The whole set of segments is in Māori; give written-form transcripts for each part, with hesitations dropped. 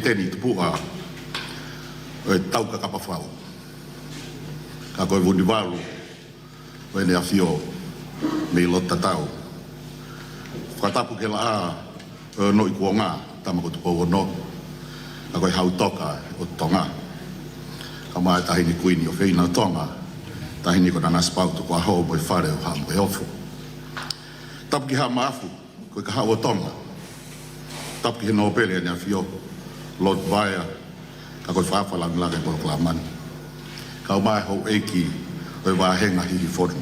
teni tupua o tau ka kapawhau. Ka koe vunivalu o ene a fio me lota tau. Whakatapu ke la a no i kua ngā tamako tupau no. Ka koe hau toka o tonga. Ka mai tahini kuini o whina tonga. Tahini ko nana spau tu kua hau mo i whare o hamu e ofu. Tapu ki ha maafu koe ka hau o tonga. Tapu ki he no pele ene a fio. Lord Vaya, ka koe whaafalang lage polo klamani. Ka mai hau eiki o i wahenga hihi whoru.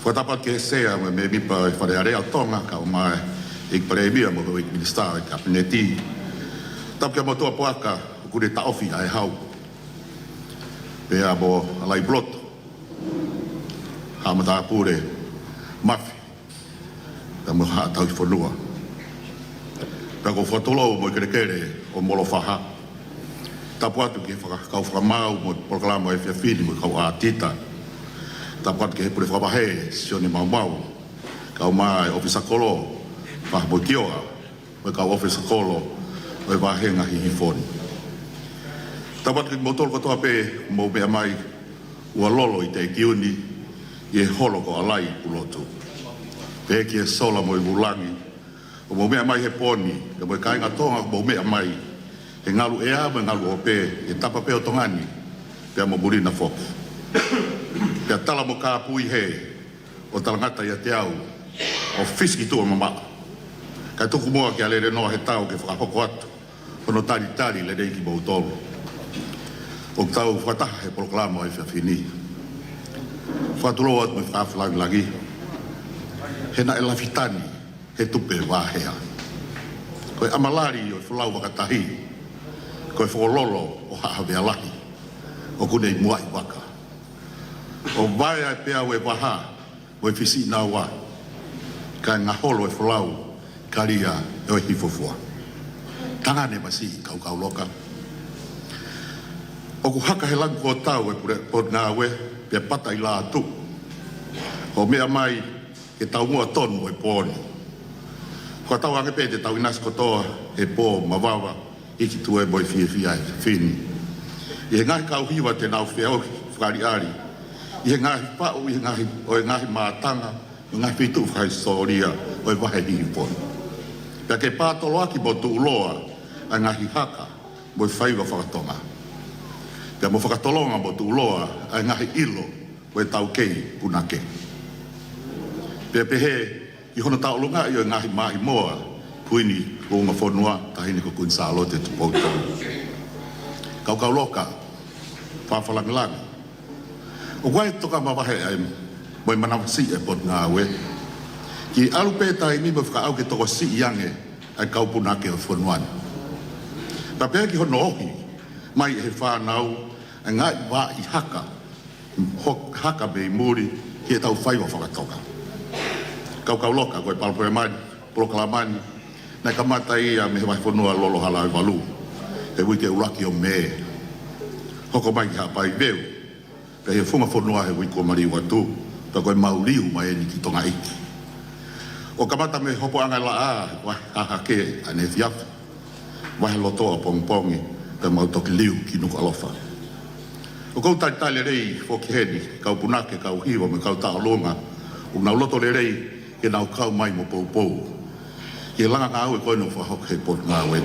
Whatapat ke sea me mipa i whare area tonga ka o mai i paremia mo hoi minister i kabineti. Tapu kia motua poaka o kure taofi ai hau. Pea mo alai bloto. Hamata pure mafi. Pea mo haa tau i whanua. Pea ko whatolo mo i kere o molo whaha. Tapu atu ki kau whakamau mo proklamo e whiawhini mo kau a tita. Tapu atu ki he pure whawahe sione mau mau. Kau mai ofisa kolo whaha mo kioa. Mo kau ofisa kolo o e wahenga hihi whoni. Tapu atu ki motolo katoa pe mo mea mai ua lolo i te kiuni i e holo ko alai ulotu. Pe ki e sola mo i wulangi. O mo mea mai he poni, e mo e kainga tonga mo mea mai, e ngalu e ama ngalu o pe, e tapa pe o tongani, pea mo murina foki. Pea tala mo ka pui he, o talangata ia te au, o fiski tua mama. Kai tuku moa ki alere noa he tau ke whakahoko atu, pono tari le reiki mo utolo. O tau whataha he proklamo e whiawhini. Whatuloa atu me whaafalangi lagi. He na e lafitani, he tupe wāhea. Koe amalari o whulau wakatahi. Koe whololo o haawea lahi. O kunei muai waka. O vaya e pea we waha, o e whisi nā wā. Ka ngā holo e whulau, karia e o hifofua. Tangane masi kau loka. O ku haka he langu o tau e pure ngā we, pia pata i lā tu. O mea mai, ke tau mua tonu e pōni. Kua tau ange pē te tau inasi kotoa e pō mawawa iki tu e boi fia e whini. I he ngahi kau hiwa te nau whiau whakari ari. I he ngahi pau, i he ngahi, o e ngahi mātanga, i ngahi whitu whai soria o e wahe hihi pōni. Pea ke pātolo aki mo tu uloa a ngahi haka mo e whaiwa whakatonga. Pea mo whakatolonga mo tu uloa a ngahi ilo mo e tau kei punake. Pea pehe, i hono taolunga i o ngahi mahi moa, puini o unga whonua, tahini ko kunsalo te tupoutou. Kau loka, whawhalangilangi. O wai toka mawahe ai, moi manawasi e pot ngā we. Ki alu pētai mi mo whakaau ke toko si iange, ai kau punake o whonuani. Pa pēr ki hono ohi, mai e whanau, ai ngai wā i haka, haka me i muri, ki e tau whaiwa whakatoka. Kau loka, koe palpoe mani, proklamani, nai ka matai a me he mai whanua lolo hala i walu. He wike uraki o me. Hoko mai ki hapai veu. Pe he whunga whanua he wiko mari watu, pe koe mauriu mai eni ki tonga iki. O ka mata me hopo anga la a, wai hahake ane fiafu. Wai lotoa pongpongi, pe mautoki liu ki nuku alofa. O kou taitale rei, whoki heni, kau punake, kau hiwa, me kau taolunga, unau loto le rei, ke nau kau mai mo pou. Ke langa ngā au e koe no whahok he pot ngā wen.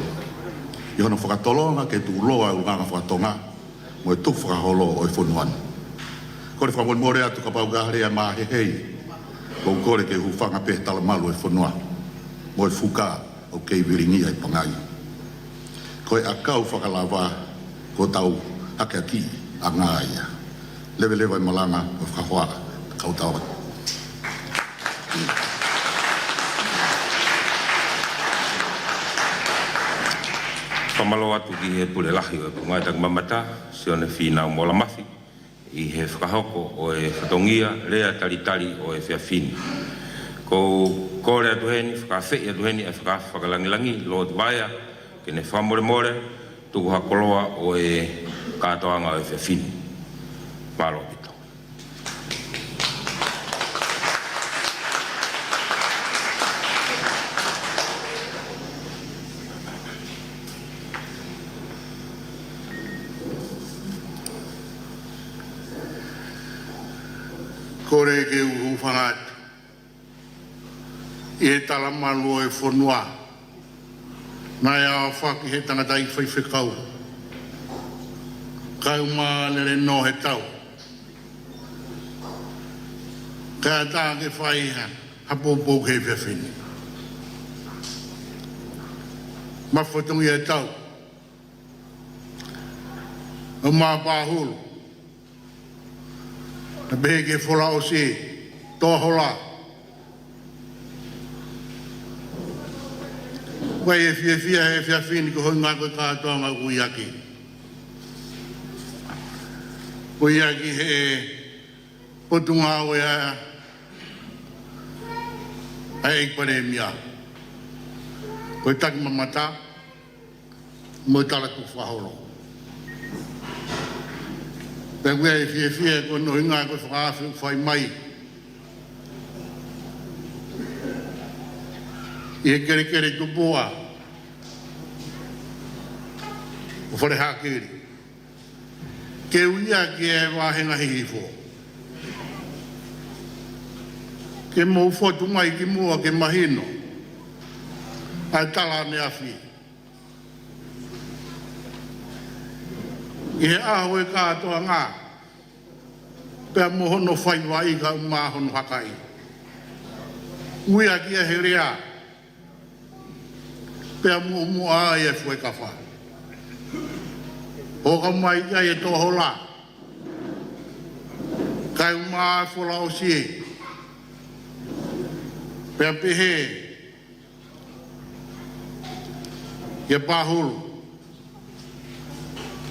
I hono whakatolonga ke tu loa u nganga whakatonga, mo e tuk whakaholo o e whunuan. Kore whamon more atu ka pau gāharea mā he hei, kou kore ke hufanga pe tala malu e whunua, mo e whuka o kei viringi ai pangai. Koe a kau whakalawa, ko tau hake aki a ngā ia. Lewe e malanga o whakahoa, kau tau. Pamalo atu ki he pule lahi o ngai tak mamata se ona fina mo la mafi I he whakahoko o e whatongia rea talitali o e whiawhini. Ko kore atu heni, whakawhi atu heni e whakalangilangi Lord Vaya ke ne whamore tuku hakoloa o e kātoanga o e whiawhini. Palo pito. Kore ke uhu whangat. I he tala malu e whanua. Nai a whaki he tangata i whaiwhekau. Kai uma lere no he tau. Kai ata ke whaiha. Hapopo ke whiawhini. Mawhatungi e tau. O mā pāhulu. Na behe ke whola o si, tōhola. Wai e whiawhia he whiawhini ko hoi ngā koe kātoa ngā uiaki. Uiaki he potunga oe a eikpare mia. Koe taki mamata, mo tala tu whaholo. Pea wea e whiawhia ko no hinga koe whakawhi whai mai. I he kere kere tupoa. O whare hākeri. Ke uia ki e wāhenga hihifo. Ke mou whotu mai ki mua ke mahino. Ai tala ne awhi. I he aho e kātoa ngā. Pea mohono whai wai ka māhono hakai. Uia ki e he rea. Pea mua ai e fwe ka wha. Hoka mai kia e toho la. Kai umaa e whola o si. Pea pehe. Ia pāhulu.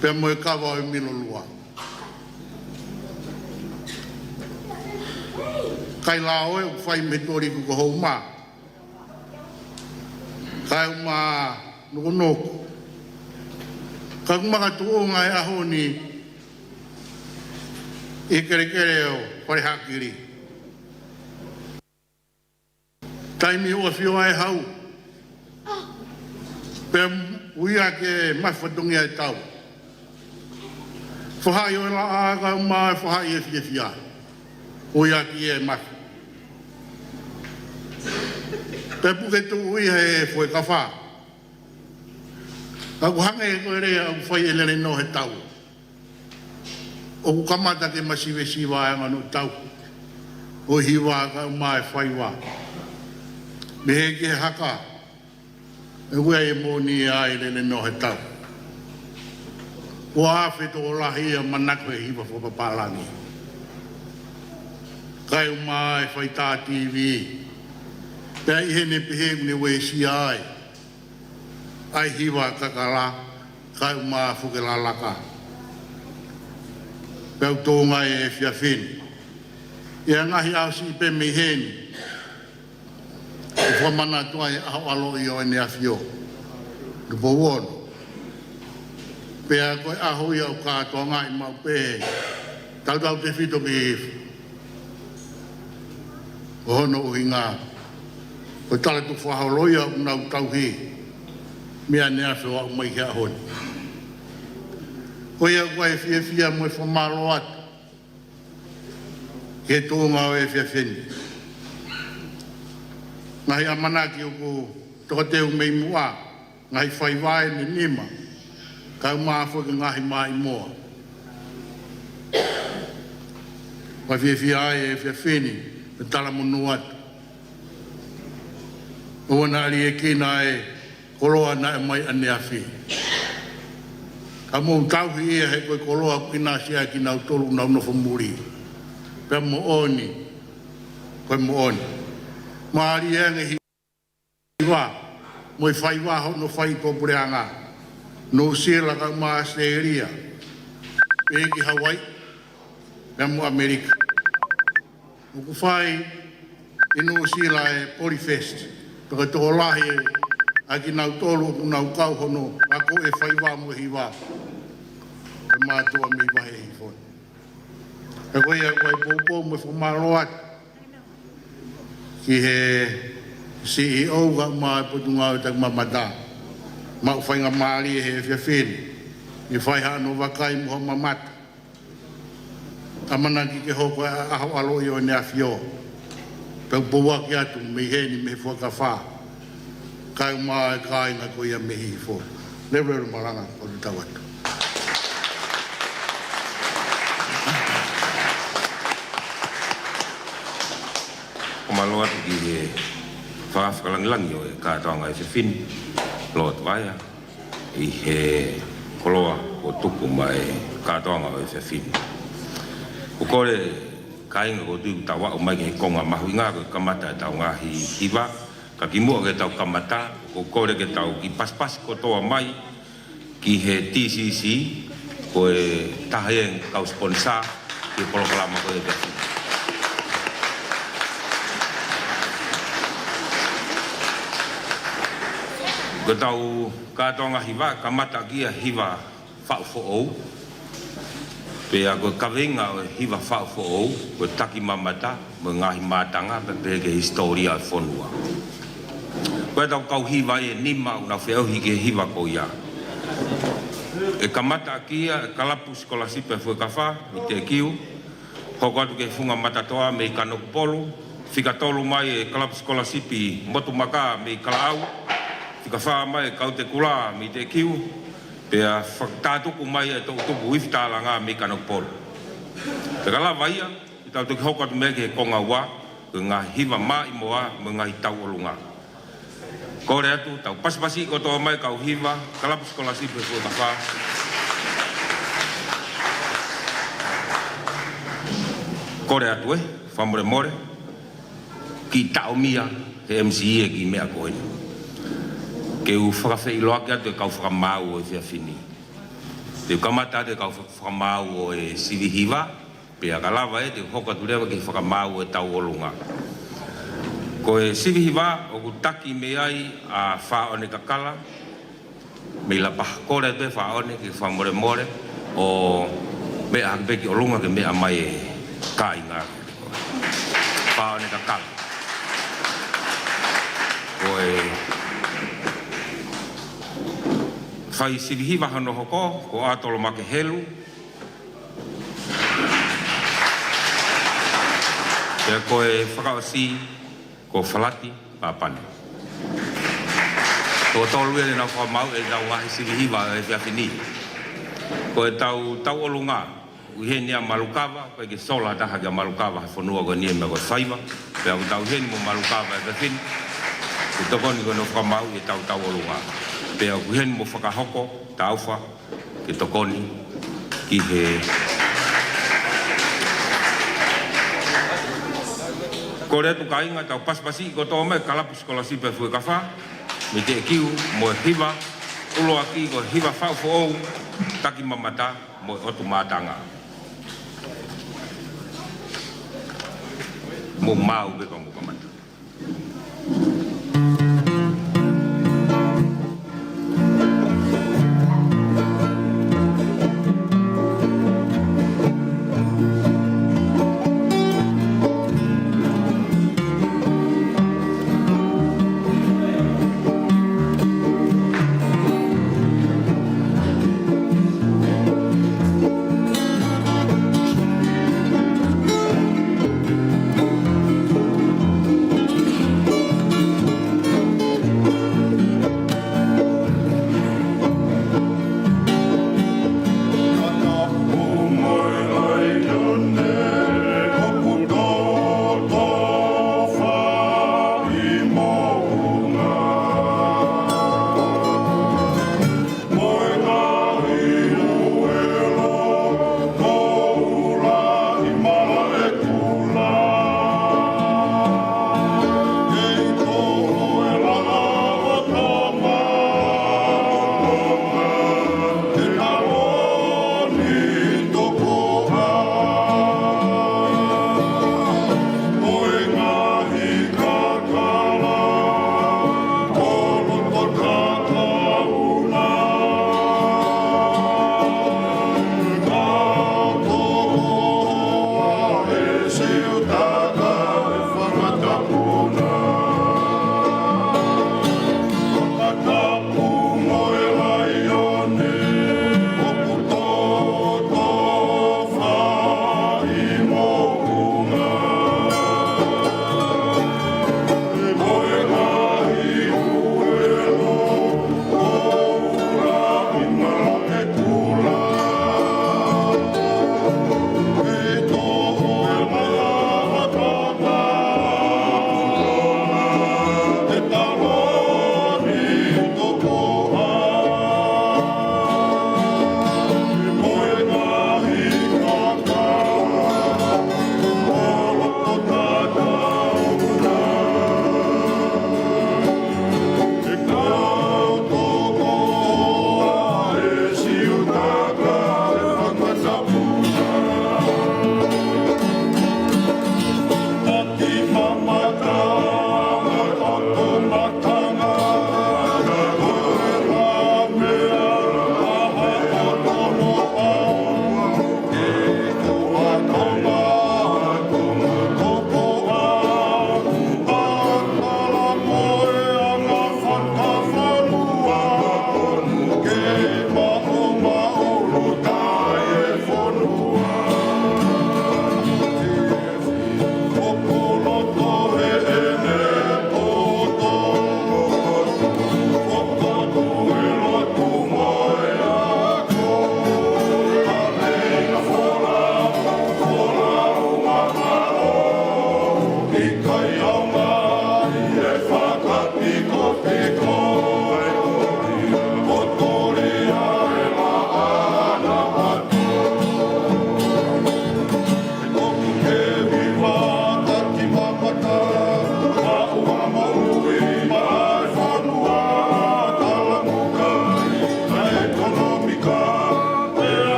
Pea mo e kawa e milo lua. Kai la oe u whai me tori ku ko hou mā. Kai umaa nuku noku. Ka kumaka tuo ngai aho ni I kere kere o whare hakiri. Taimi o whio ai hau. Pea uia ke mawhatungi ai tau. Whahai o la āga umā e whahai e whiawhia. Uia ki e mafu. Pea puke tu uia e whoi ka wha. Aku hanga e koe rea au whai e lere no he tau. O ku kamata ke masiwe siwa e nganu tau. O hiwa ka umā e whai wā. Me he ke haka. E wea e mōni e ai lere no he tau. O awhi to o lahi a manako e hiwa whapapalangi. Kai umā e whai tā TV. Pea ihe ne pehe mune we si ai. Ai hiwa kakala, kai umā whuke la laka. Pea tōnga e whiawhini. Ia ngahi au si pe me heni. E whamana tua e aho alo I o ene a whio. Rupo wono. Pea koe aho I au kātoa ngai mau pehe. Tau te whito ki hifu. O hono uhi ngā. Koe tala tu whaholoia unau tauhi. Mea nea whio au mai kia honi. Koe au koe whiawhia mo e whamalo atu. Ke tōnga o e whiawhini. Ngahi amanaki o ko toka teo mei mua. Ngahi whaiwae ni nima. Kau maafo ke ngahi mai moa. Wai whiawhia ai e whiawhini. E tala monu atu. O wana ali e kina e koloa na e mai ane awhi. Ka mou tauhi ia he koe koloa kina sia ki nau tolu nau nofo muri. Pea mo oni. Koe mo oni. Maari e nge hiwa. Mo I whai waho no whai kōpureanga. No sila ka maa Australia. E ki Hawaii. Pea mo Amerika. Mo ku whai I no sila e Polyfest. Peka tō lahi e aki nau tolu ku nau kau hono. Ako e whai wā mo hiwa. E mātua mi wahe hi fon. E koe ia koe pōpō mo whamaro atu. Ki he CEO ka maa potunga o tak mamata. Ma u whainga maari e he whiawhini. I whai hano wakai moha mamata. Amana ki ke hoko aho alo i o ne afio. Pau pua ki atu me heni me fua ka wha. Kai maa e kai na ko ia me hi fo. Lewe maranga o te tawatu. O malo atu ki he whakawhakalangilangi o e kātoanga e whiwhini. Lot waia. I he koloa o tuku mai kātoanga o e whiwhini. O kore kainga ko tūku tawa o mai ke konga mahu ngā ko kamata e tau ngahi hiwa. Ka ki mua ke tau kamata, ko kore ke tau ki paspas ko toa mai ki he TCC ko e tahayeng kau sponsor ki polokalama ko e whiwhini. Ko tau kātoanga hiwa, kamata kia hiwa whau fo'ou. Pea ko kawenga o hiwa whau fo'ou, ko taki mamata, mo ngahi mātanga, pe ke historia e whonua. Ko tau kau hiwa e nima una whiauhi ke hiwa ko ia. E kamata kia, e kalapu skola sipe fue kawha, mi te kiu, hoko atu ke funga matatoa me i kanoku polu, whika tolu mai e kalapu skola sipi motu maka me i kalaau, Tika wha mai kau te kula mi te kiu, pea whaktātuku mai e tō tupu iwhitala ngā mi kanok polo. Te kala waia, i tau tuki hokatu mea ke konga ua, ko ngā hiwa mā i moa mo ngā hi tau olunga. Kore atu, tau pasipasi ko tō mai kau hiwa, kalapu skola sipe kua ka wha. Kore atu whamore more, ki tau mia, he MCE ki mea koeni. Ke u whakawhi loa ki atu e kau whakamau o e whiawhini. Te kamata te kau whakamau o e sivihiwa, pea ka lawa te hokatu rewa ki whakamau o e tau olunga. Ko e sivihiwa o ku taki me ai a whaone kakala, me la pahakore te whaone ki whamore more, o mea hakipeki olunga ke mea mai e kai ngā. Whaone kakala. Ko e whai sivihiwa hano hoko, ko atolo make helu. Pea ko e whakaosi, ko whalati, pāpane. Ko tolu e nau whamau e tau ngahi sivihiwa e whiawhini. Ko e tau olunga, uheni a malukawa, ko e ke sola taha ki a malukawa, whanua ko nie me ko whaiva. Pea ko tau heni mo malukawa e whiawhini. Ko tokoni ko no whamau e tau olunga. Pea kuhen mo whakahoko, tauwha, ke tokoni, ki he... Ko rea tu kainga, tau paspasi ko tō mai, kalapu skola sipe fue ka wha, me te kiu, mo e hiwa, ulo aki ko hiwa whau fo'ou, taki mamata, mo e otu mātanga. Mo mau beka mo kamata.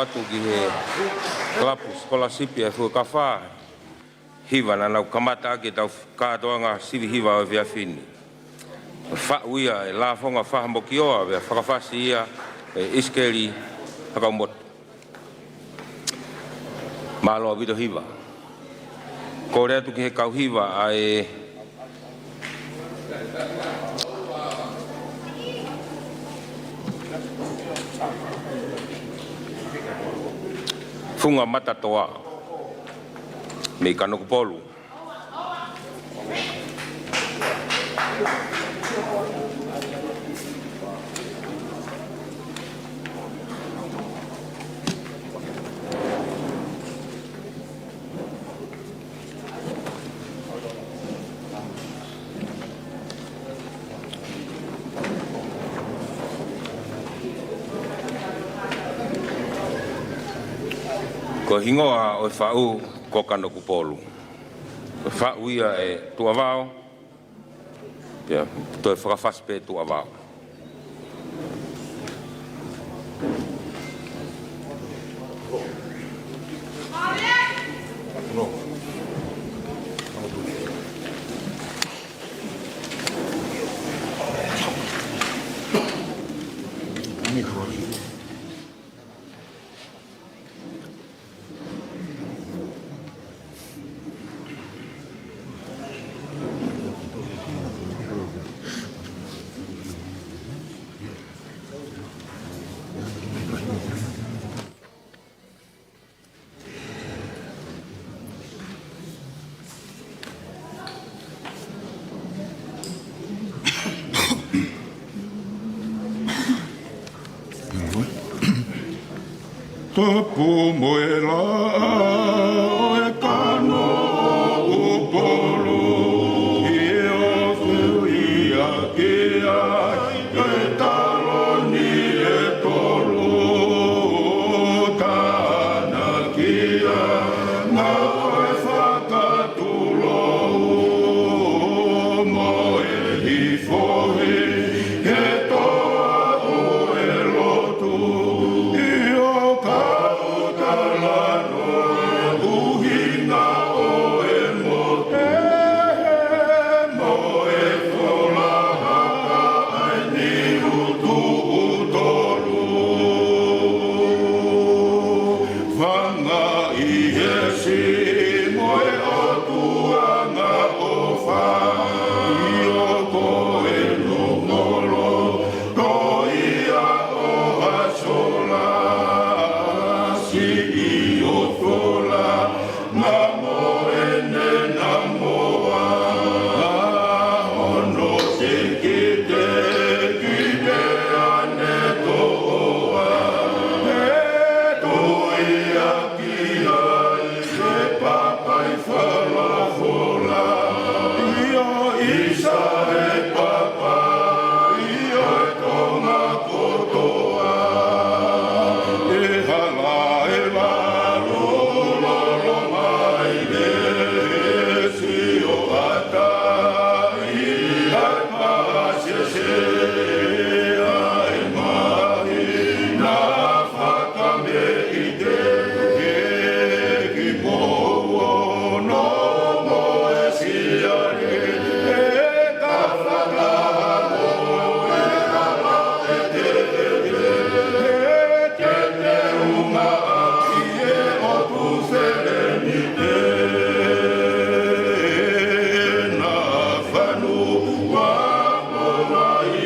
atu ki he klapu scholarship e fu ka fa hiva na nau kamata ke tau katoanga sivi hiva o via fini fa uia e la fonga fa mbokioa ve whakawhasi ia e iskeli hakaumot malo vido hiva ko rea tu ki he kau hiva a e funga matatoa me kanoku polu ko hingoa o whau ko kanoku polu. Whau ia e tuavao, pia to e whakawhaspe tuavao. Tapu moela e kano upolu i o fuia ki ai e taloni e tolu kana ki a na e whakatulo mo e hifohi e toa o e lotu i o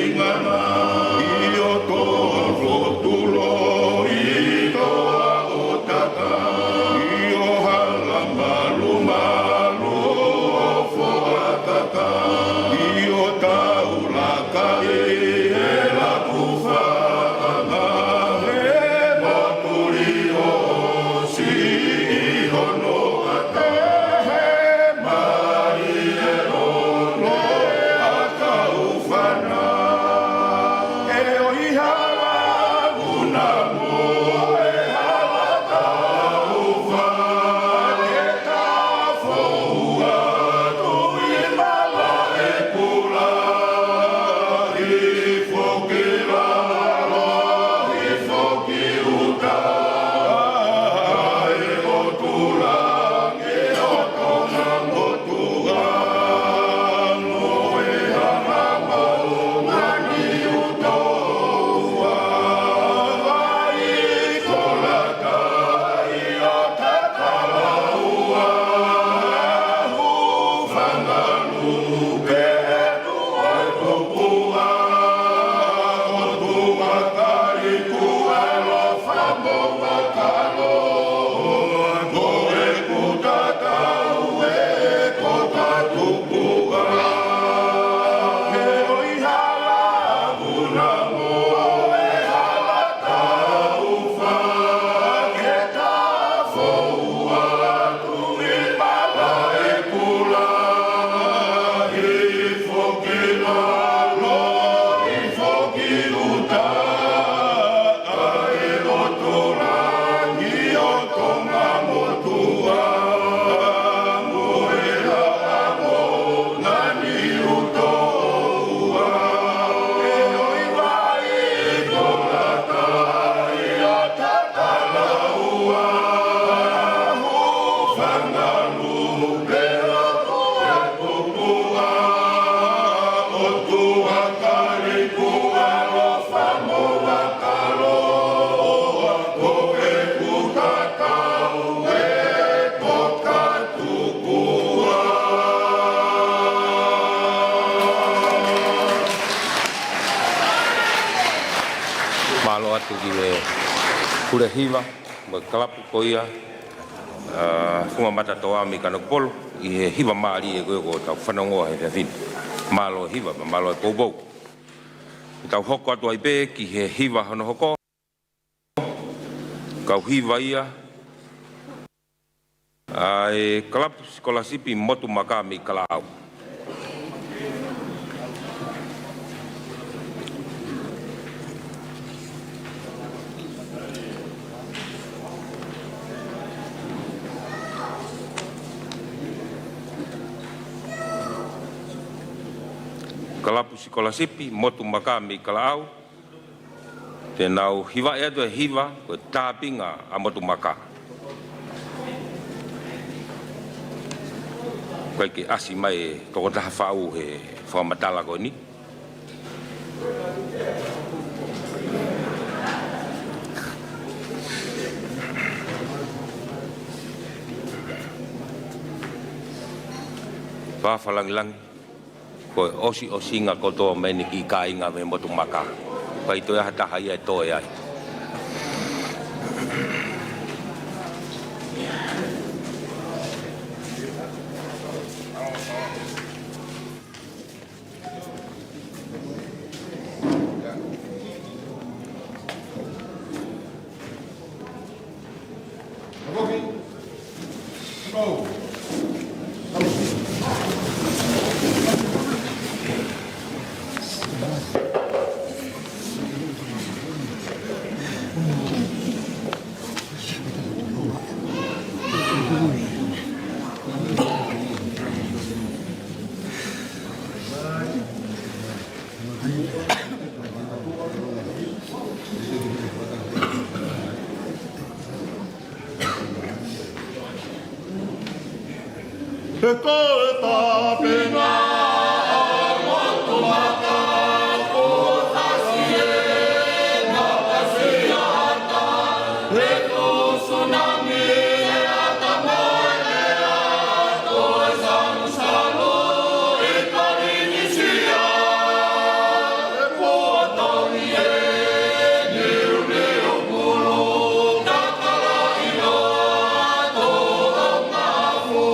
Inga Malo atu ki e kure hiva, mo kalapu koia, funga matatoa mi kanokpolo, i he hiva maari e koe ko tau whanongoa he whiawhini. Malo hiva, malo e poubou. I tau hoko atu ai pē ki he hiva hono hoko, kau hiva ia, e kalapu skolasipi motu maka mi kalau. Kalapu sikolasipi, motu makami kalau. Tenau hiva edo e hiva, ko tāpinga a motu maka. Koe ke asi mai toko taha whau he whamatala ko ni. Whawhalangilangi. Koe osi nga kotoa meni ki ka inga me motu maka. Pai toi aha taha ia e toe ai. He koe tāpinga a motu maka ko tasie na tasia hata he ko tsunami e ata moe a koe sansalo e karinisia e kua tauni e niu niu kulu kakara iloa to amafu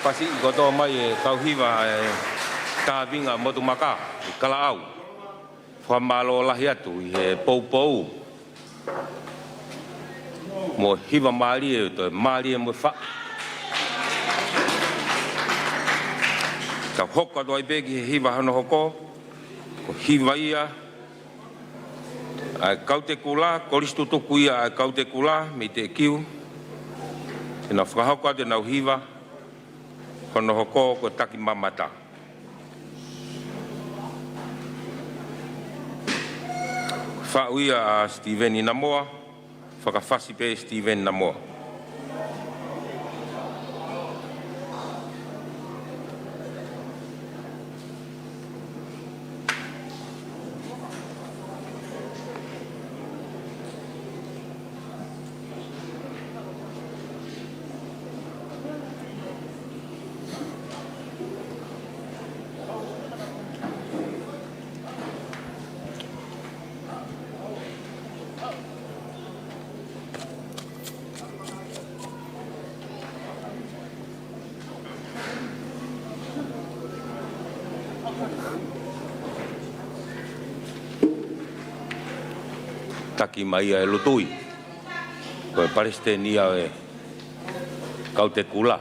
Pasi i kotoa mai e kauhiwa e tāwinga motu maka i kalaau. Whamalo lahi atu i he poupou. Mo hiwa maari e toi maari e mo wha. Ka hoka doi begi he hiwa hano hoko. Ko hiwa ia. Ai kaute kula, koristu tuku ia ai kaute kula me te kiu. E na whakahoka te nau hiwa. Kono hoko ko taki mamata. Whauia a Steven Inamoa, whakawhasi pe Steven Inamoa. Taki mai e lutui. Koe Palestenia e kaute kula.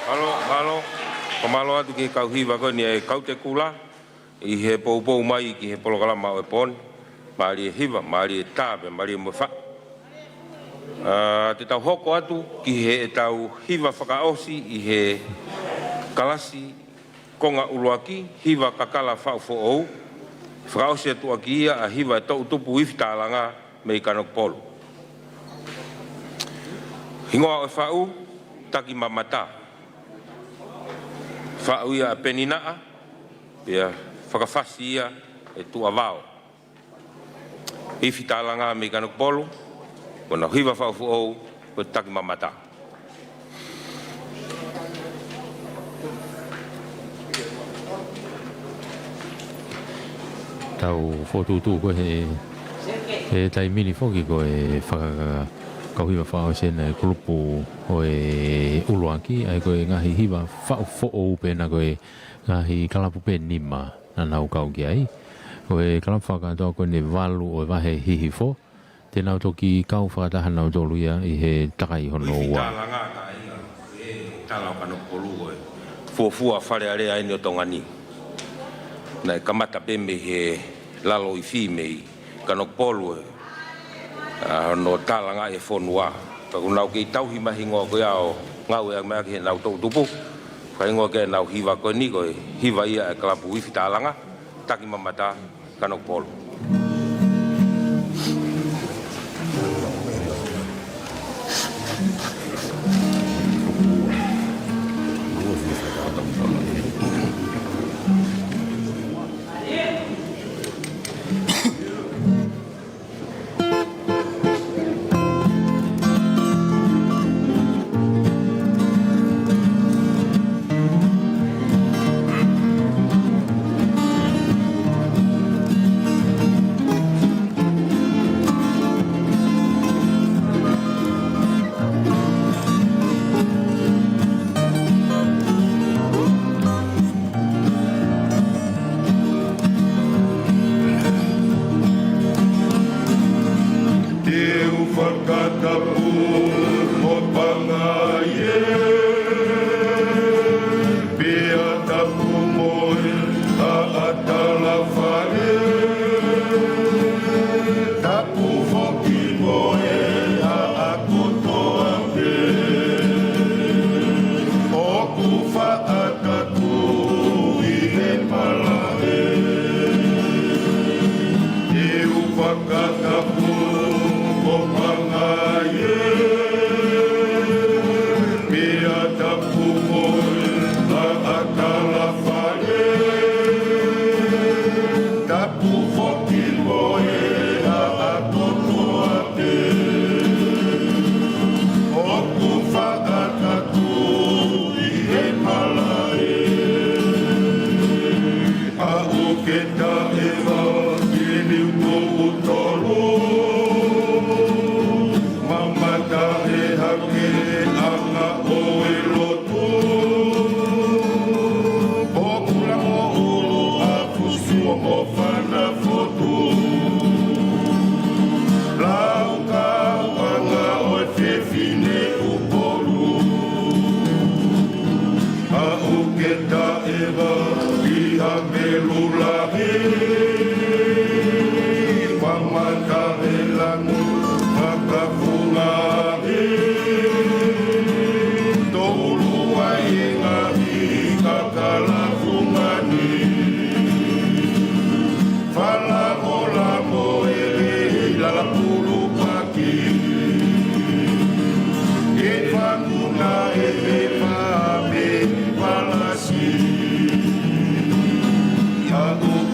Halo. Pamalo atu ki kau hiwa ko ni e kau te kula I he pou mai ki he polokalama o e pon mali e hiwa, mali e tāpe, mali e mwha. Te tau hoko atu ki he e tau hiwa whakaosi I he kalasi konga uruaki, hiwa kakala whau fo ou. Whakaosi atu aki ia a hiwa e tau tupu iftalanga me I kanok polo. Hingoa o e whau, taki mamata. Whau ia a peninaa, ia whakawhasi ia e tua wao. Iftalanga me I kanok polo, kona hiwa whau fo ou, ko taki mamata. Tau fotutu ko he tai mini foki ko e whaka kauhiwa whao sena e kulupu o e uluaki ai ko e ngahi hiwa whao fo'o pena ko e ngahi kalapu pe nima na nau kau ki ai ko e kalapu whakatoa ko ne walu o e wahe hihi fo te nau toki kau whakataha nau tolu ia I he takai hono ua Talanga ka ia e talau kanok polu ko e fuafua whare area ini o tongani. Na e kamata peme he lalo I fi mei kanok polu e no talanga e fonua. Paku nau ke tauhi mahingoa ko ia o ngau e mea ke nau tau tupu. Whaingoa ke nau hiwa ko ni ko e hiwa ia e kalapu wifi talanga. Taki mamata kanok polu.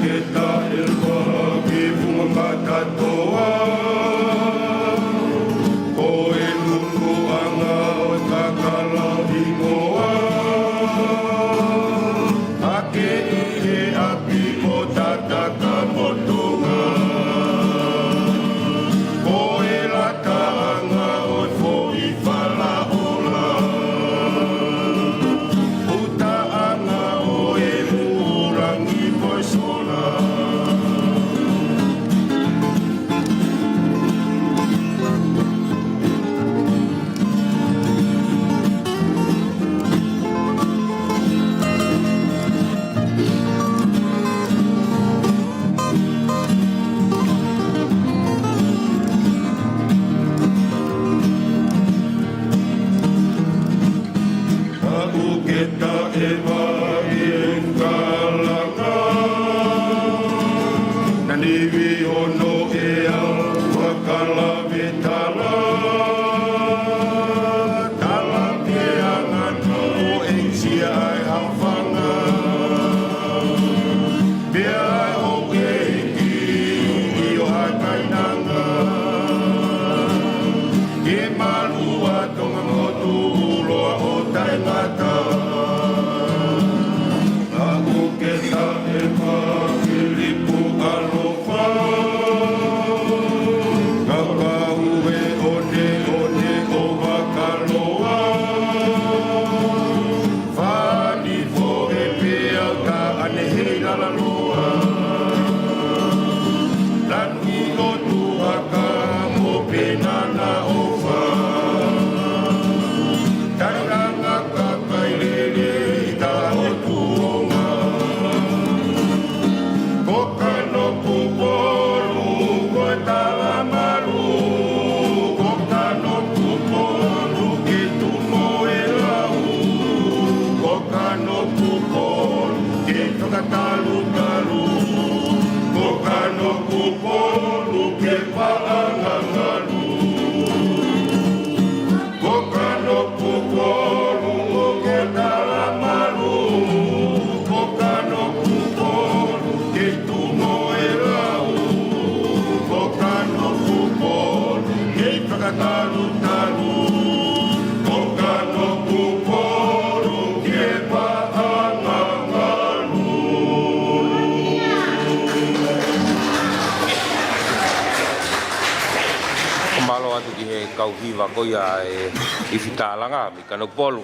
Kita uketa e mai e kalanga na niwi ono e au wakala vitala tala ke angano e sia ai hawhanga bea o e ki i o hakainanga ke malua tonga motu uloa o taingata a uketa e mai lipu alofa kakauwe one o wakaloa fani fo e pea ka anehei lalaloa lani o tuaka mo penana ofa taranga kakailele ta o tuonga koka no kuporu ko talamaru koka no kuporu ke tumo e lau koka no kuporu ke tokatalu talu koka no kuporu ke paangangalu koka no kuporu ke talamaru koka no kuporu ke tumo e lau koka no kuporu ke tokatalu talu koka no kuporu ke paangangalu. Malo atu ki he kauhiwa koia e i whitālanga mi Kanokopolu.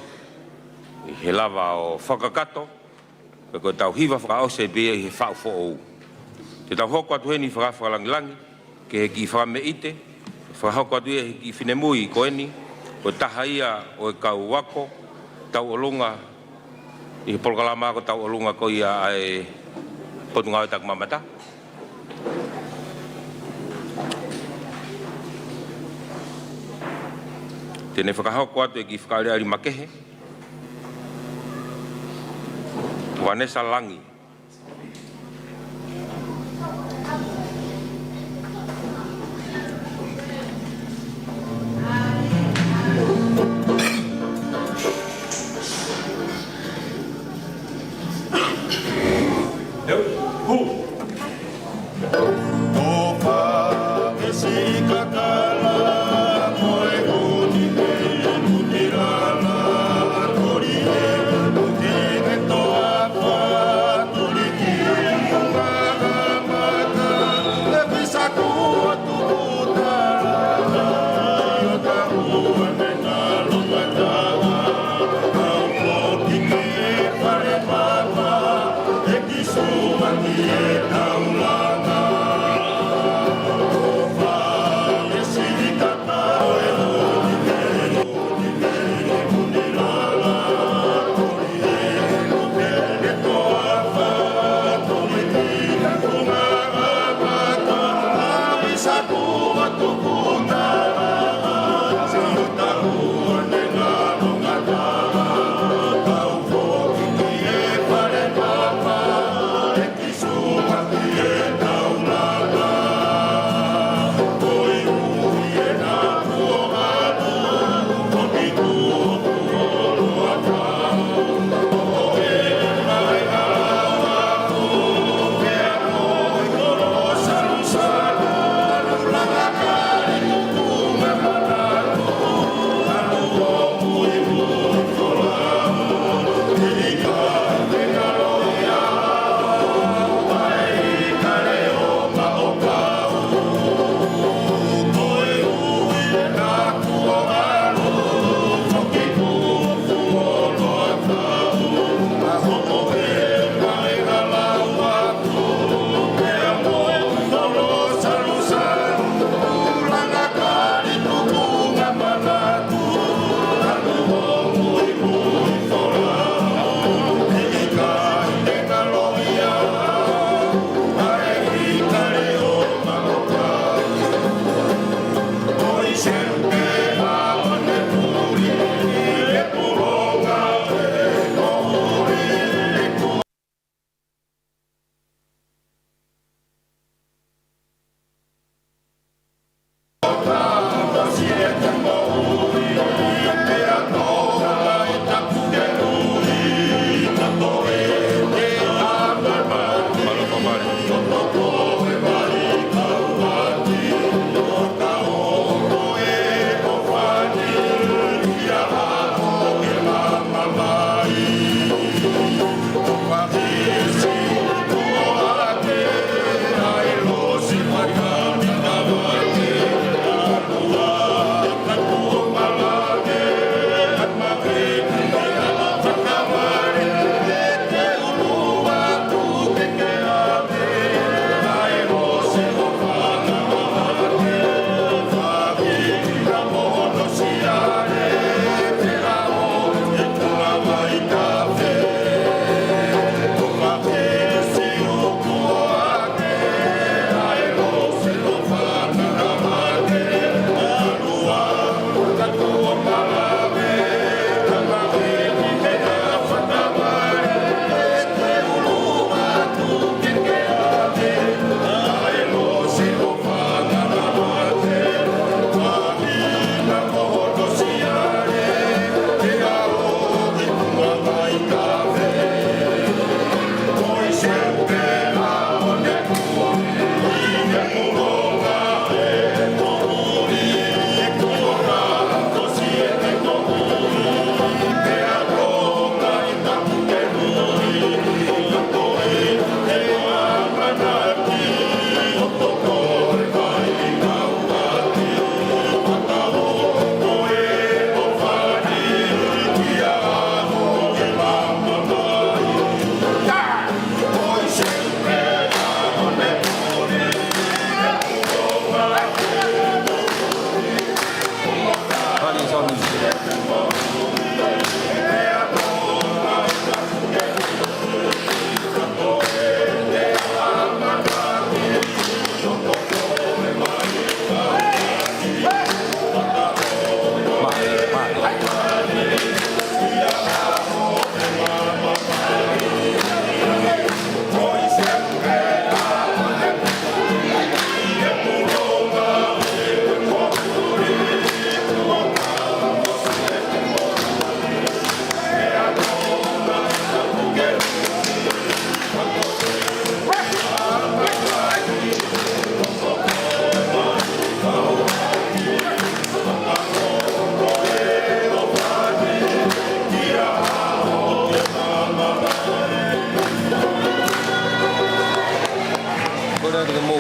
I he lava o whakakato. Pe koe tauhiwa whakaose bea i he whao ou. Te tau hoko atu heni whakalangilangi. Ke he ki whame ite. Whakahoko atu he ki whinemui i koeni. Koe taha ia o e kau wako. Tau olunga. I he polkalama ko tau olunga koia ai potunga o tak mamata. Tēnei whakahoko atu e ki whakareari makehe. Vanessa Langi. Suwa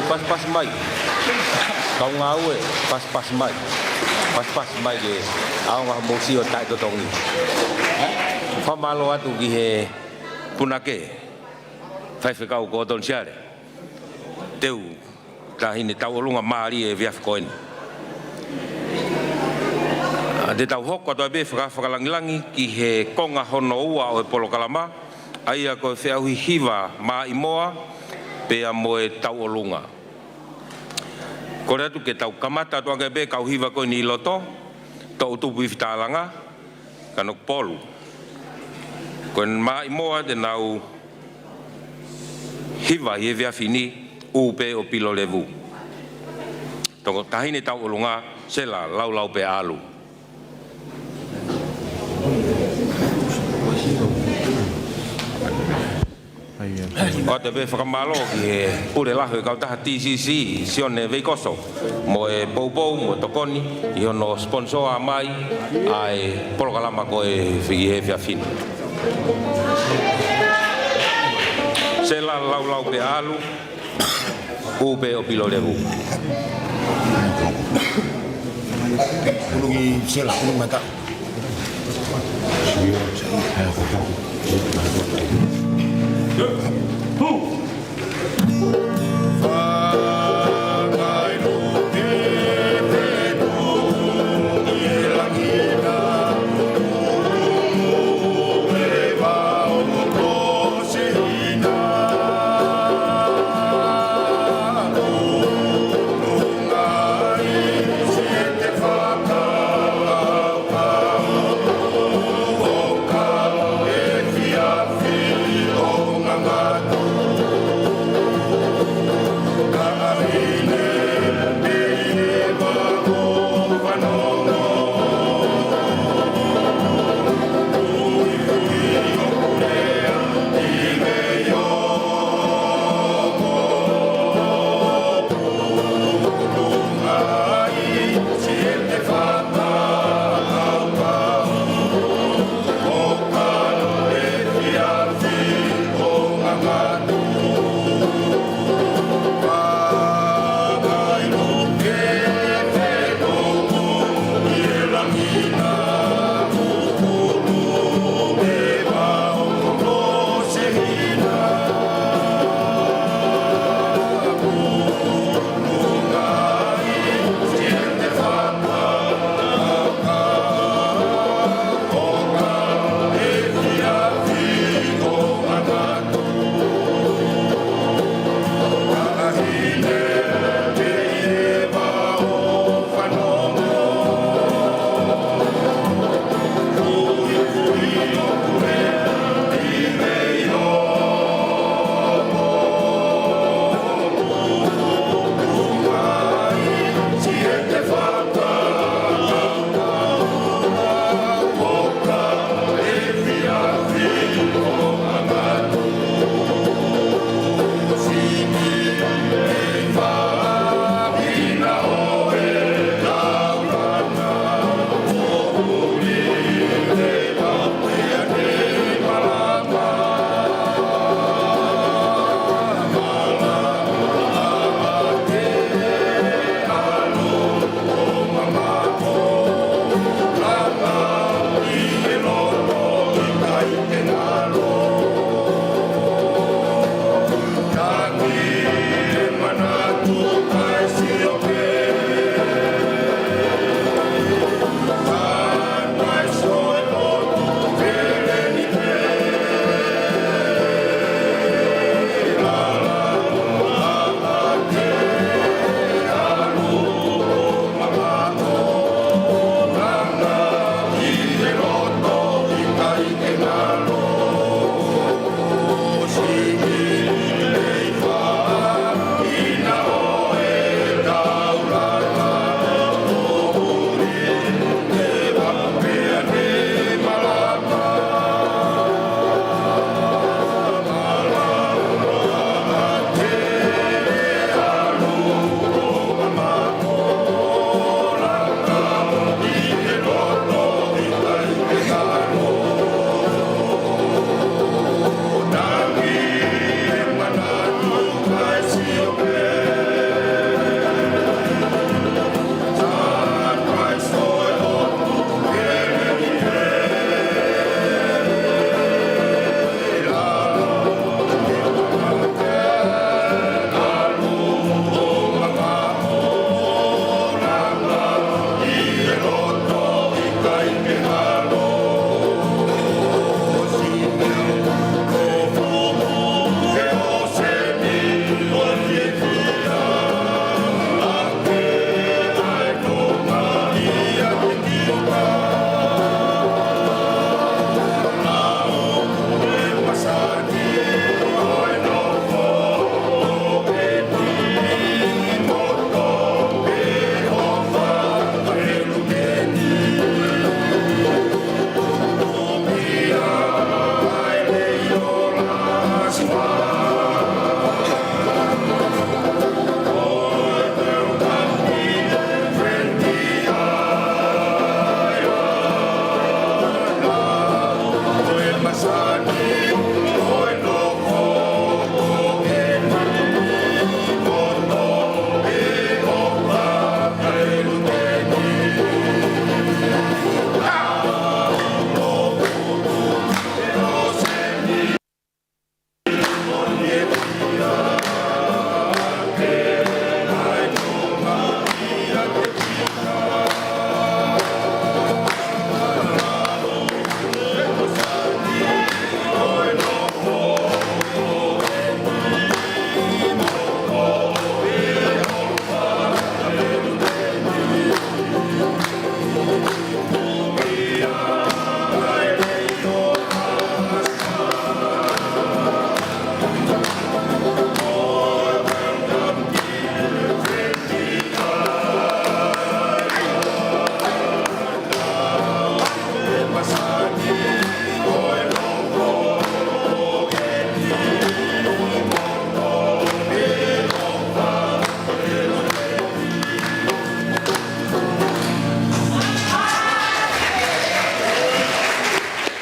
pas mai. Kau ngau e pas mai. Pas mai ke au ngā mosi o tai totongi. Whamalo atu ki he punake. Whaiwhekau ko ton siare. Teu tahine tau olunga maari e viaf koen. Te tau hoko toa be whakalangilangi ki he konga hono ua o e polo kalama. Aia ko e whiauhi hiva maa imoa pe a moe tau olunga. Kore atu ke tau kamata toa ke be kau hiva koe ni loto. Tau tupu i whitālanga. Kanok polu. Koe maa imoa te nau hiva i e viafini upe o pilo levu. Toko tahine tau olunga sela lau pe alu. Ko te be whakamalo ki he pure lahu e kau taha TCC sione veikoso mo e poupou mo tokoni i ono sponsor a mai ai polokalama ko e he whiawhina. Sela lau pe alu upe o pilo levu. Ulungi sela, ulungi mata.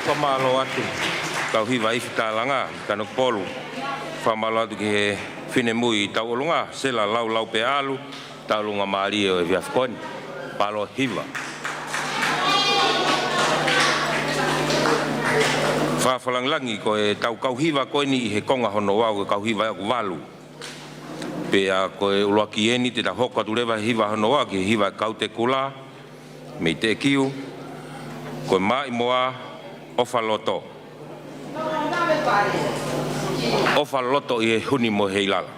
Whamalo atu, kau hiwa i whitalanga, Kanok Polu. Whamalo atu ki he whine mui i tau olunga, sela lau pe alu, tau lunga maari o e Viafkoni, palo hiwa. Whawhalanglangi ko e tau kau hiwa koe ni i he konga hono wau e kau hiwa e aku walu. Pea ko e uloaki eni te ta hoko atu rewa hiwa hono wau ki hiwa kau te kula, mei te kiu, ko e mai moa ofa loto. Ofa loto i e huni mo heilala.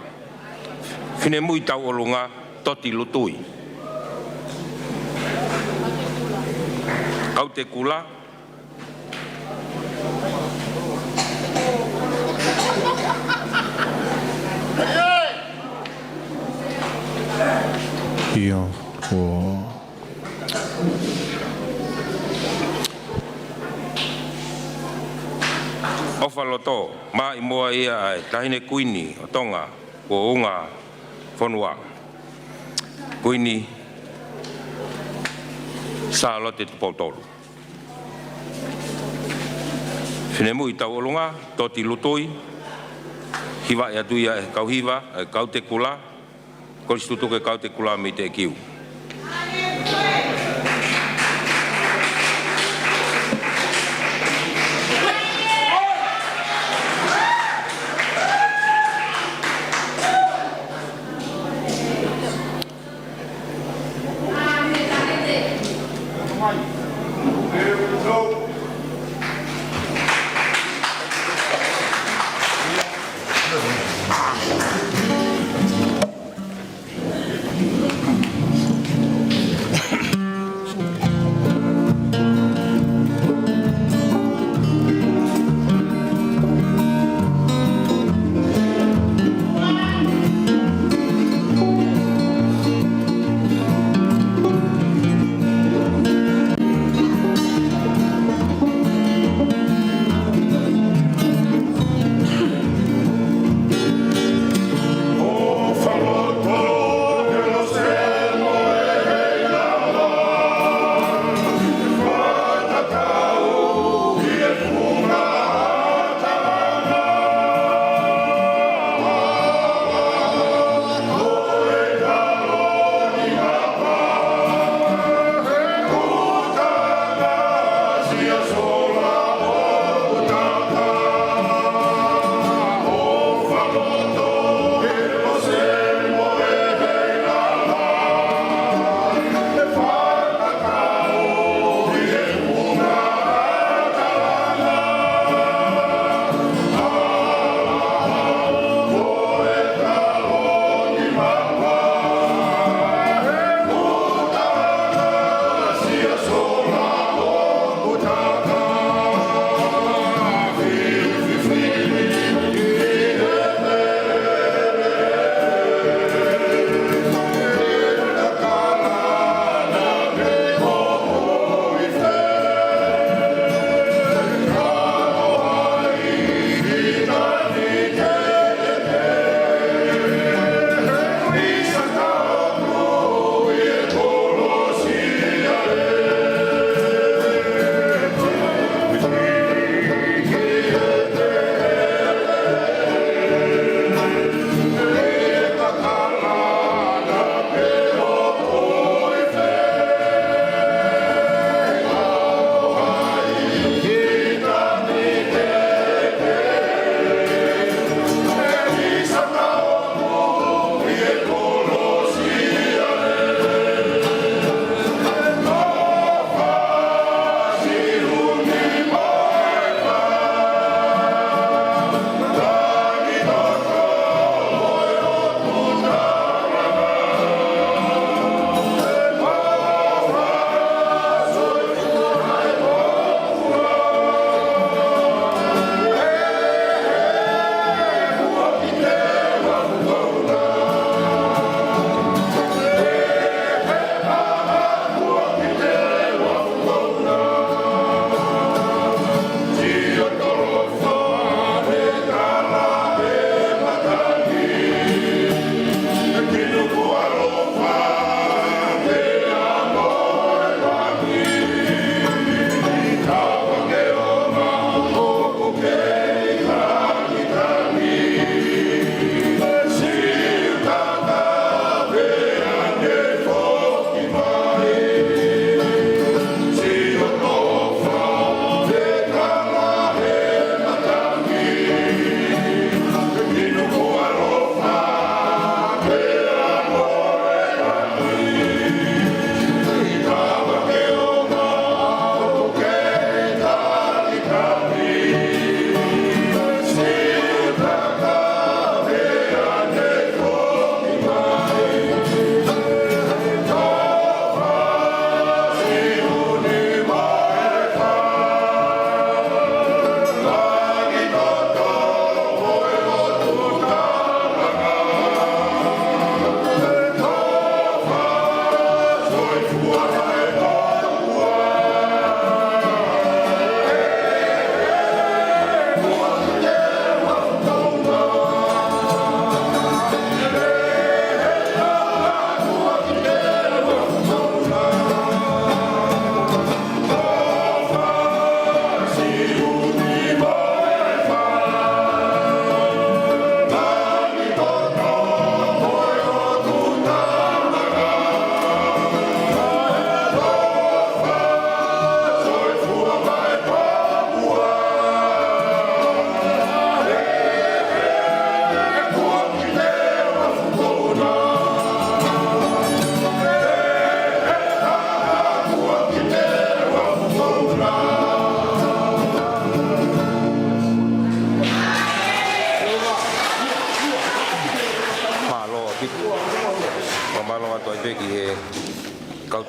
Whine mui tau olunga toti lutui. Kau te kula. Ia, ko Ofa loto, mai moa ia e tahine kuini o tonga ko unga whanua. Kuini sa lote te potolu. Whine mui tau olunga, toti lutui, hiwa e atuia e kau hiwa, e kau te kula, koristutu ke kau te kula me te kiu.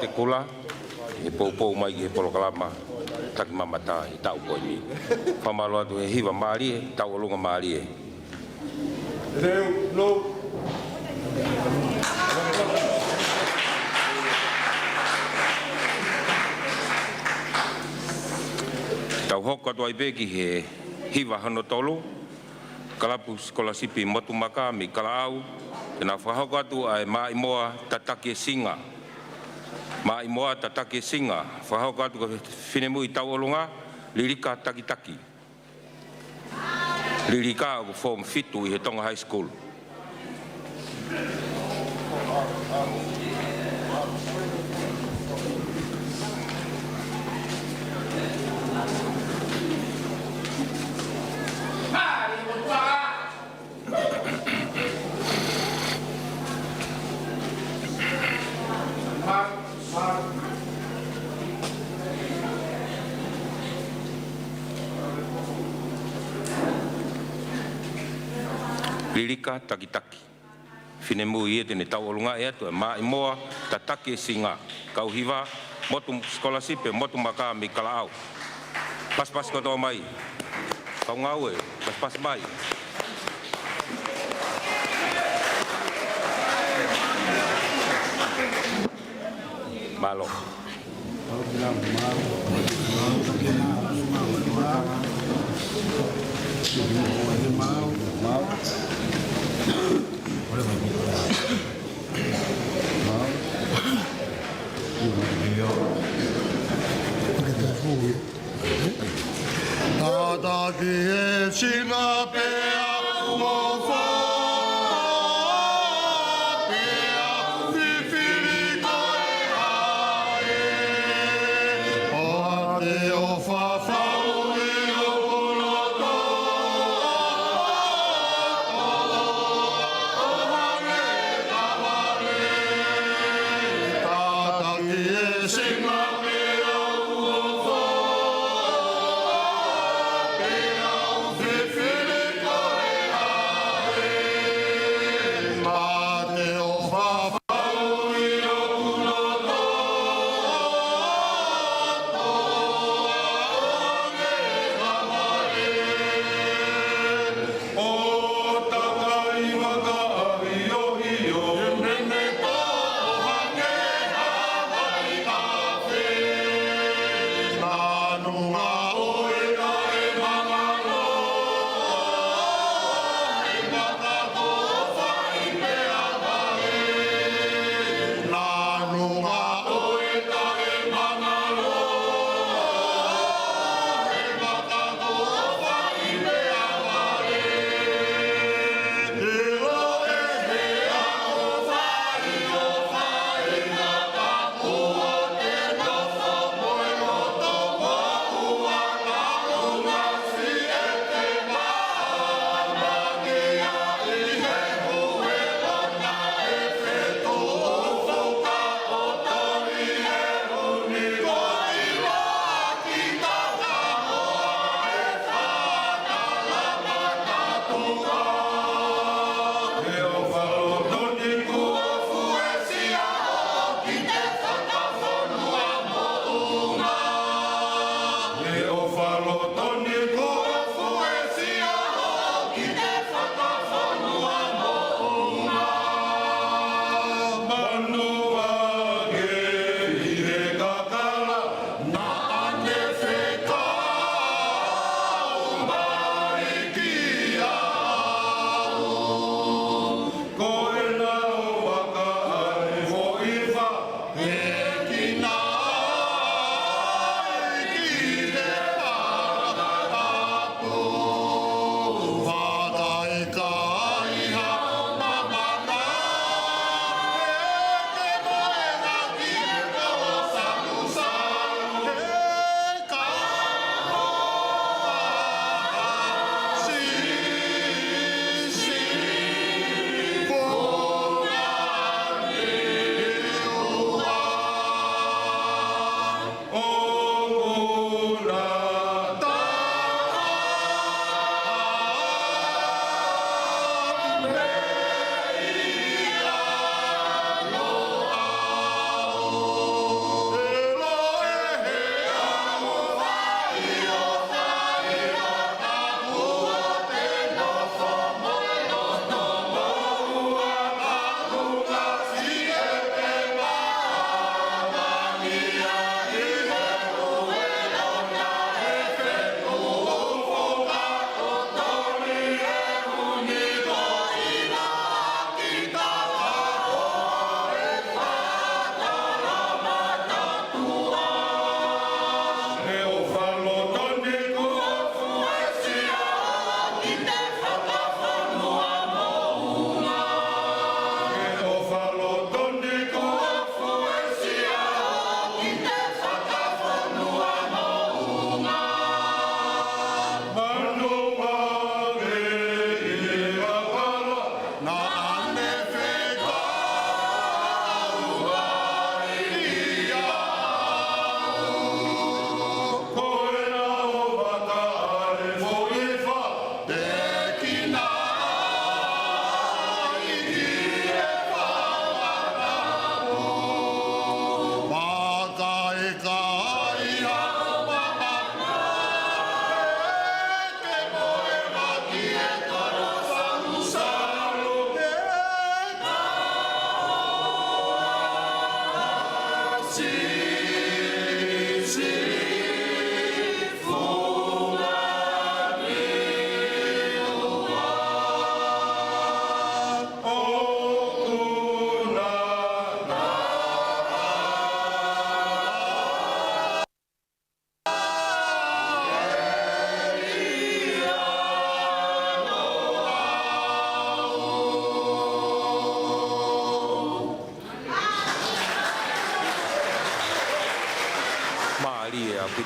te kula, e pou mai ki he polokalama, taki mamata i tau koe ni. Whamaloa tu he hiwa maarie, tau alunga maarie. Tau hoka tu ai peki he hiwa hano tolo, kalapu skolasipi motu maka mi kalaau, e nā whahoka tu ai mai moa tatake singa. Mai moa tatake singa, whahoka tu ka whinemu i tau olunga, lirika taki taki. Lirika o form fitu i he Tonga High School. Lirika taki taki. Whinemu i e tene tau olunga e atu e mai moa tatake singa. Kau hiwa, motu scholarship e motu maka mi kalaau. Pas kotoa mai. Kau ngau e, pas mai. Malo. Tata ki e singa pea mo fa pea whiwhiri koe hae o te o whawhau e o koloto o hane taware Tata ki e singa pea mo fa Feel it,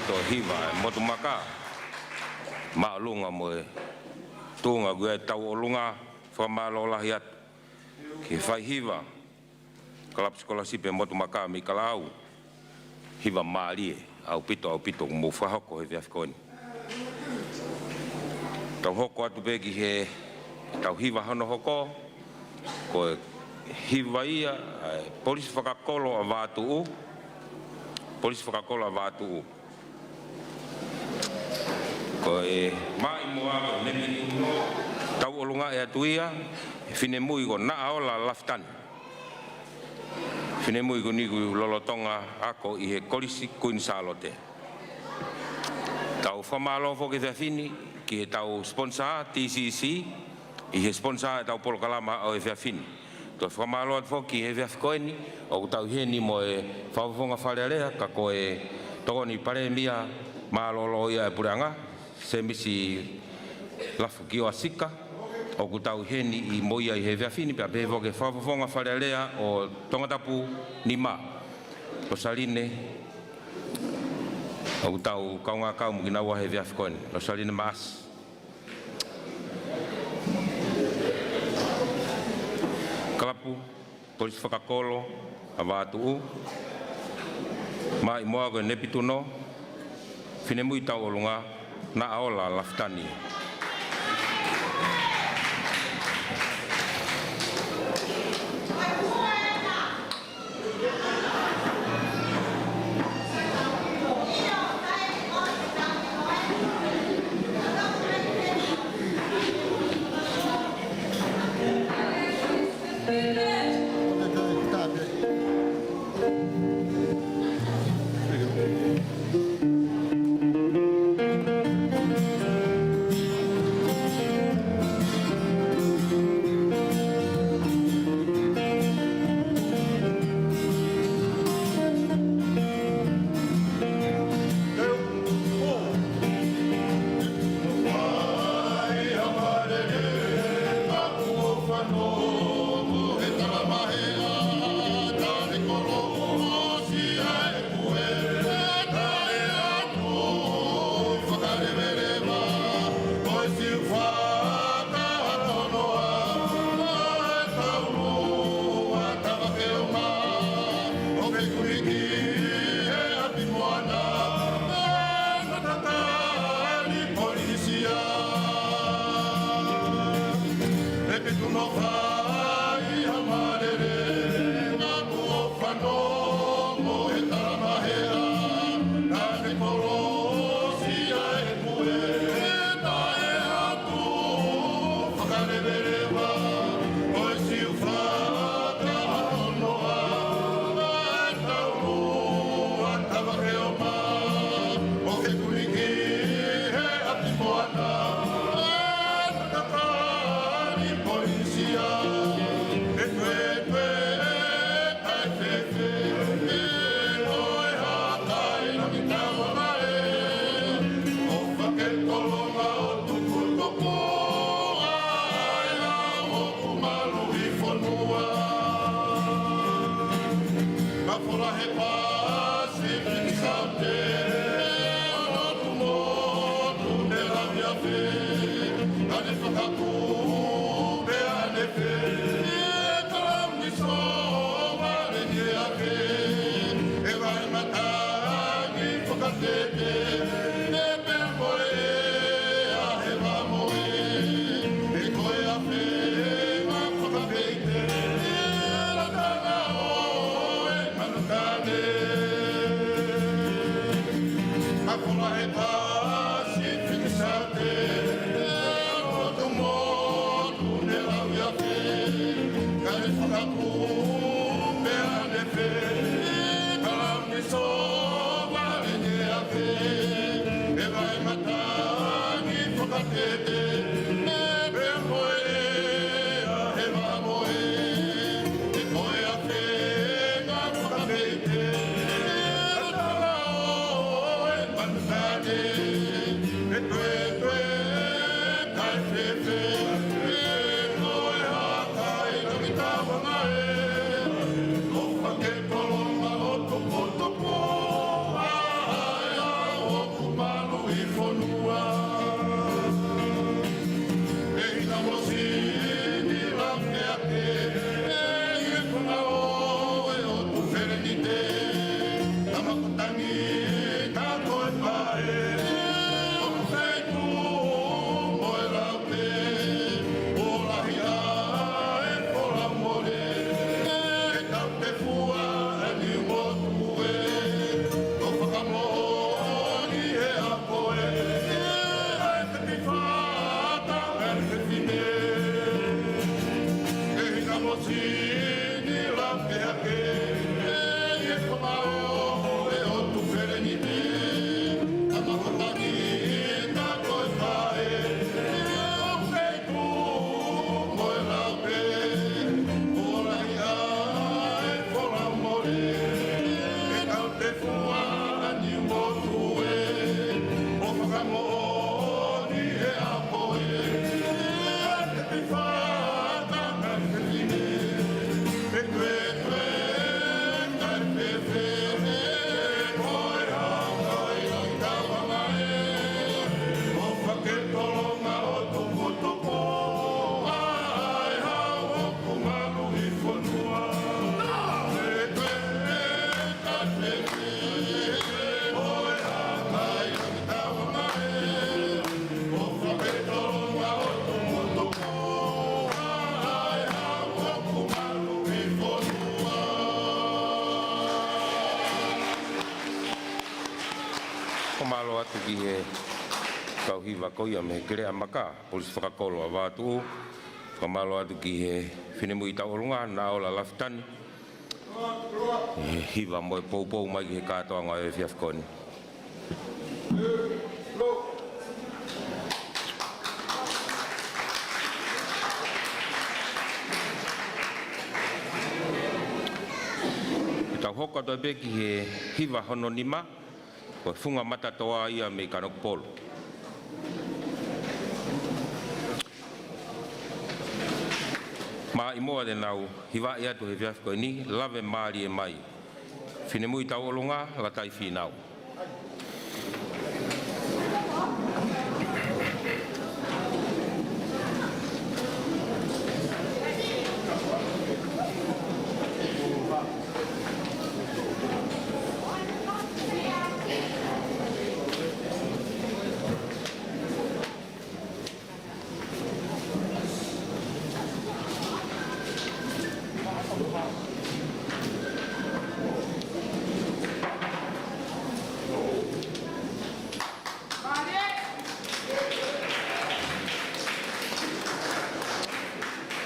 to hiva motu maka ma lunga mo tunga gue tau lunga fa malo lahiat ke fai hiva kalap sekolah sipe motu maka mi kalau hiva mali au pito mo fa hoko he afkoni tau hoko atu begi he tau hiva hono hoko ko hiva ia polisi fakakolo avatu polisi fakakolo avatu ko mai moa nemi no tau olunga e atuia fine mui ko na ola laftan fine mui ko ni lolotonga ako i he kolisi kuin salote tau famalo fo ke fini ki tau sponsor TCC i he sponsor tau pol kalama o e fini to famalo fo ki he koini o tau heni mo e fafonga falelea ka ko e toni pare mia malolo ia puranga semisi lafu ki o asika o kutau heni i moia i he fini pe bevo ke fafonga falelea o tongatapu ni ma o saline o tau kaunga kau mugina wa he koini o saline mas kalapu polisi fakakolo avatu mai moa go nepituno fine mui tau olunga na aola laftani Malo atu ki he kau hiwa koia me kere amaka polis whakakolo a wātu kamalo atu ki he whenemu i taurunga na ola laftani hiwa moe poupou mai ki he kātoanga e whiafkoni i tau hoka toi pe ki he hiwa hononima ko funga matatoa ia me Kanok Polo. Ma i moa de nau, hiwa ia tu he viafko ni, lave maari e mai. Whine mui tau olunga, la tai whinau.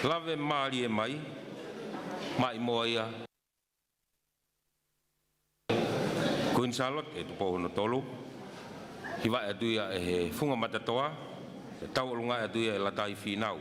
Lave maari e mai, mai moa ia. Queen Charlotte e tupo hono tolu. Hiwa e tuia e he funga matatoa, e tau olunga e tuia e la tai whinau.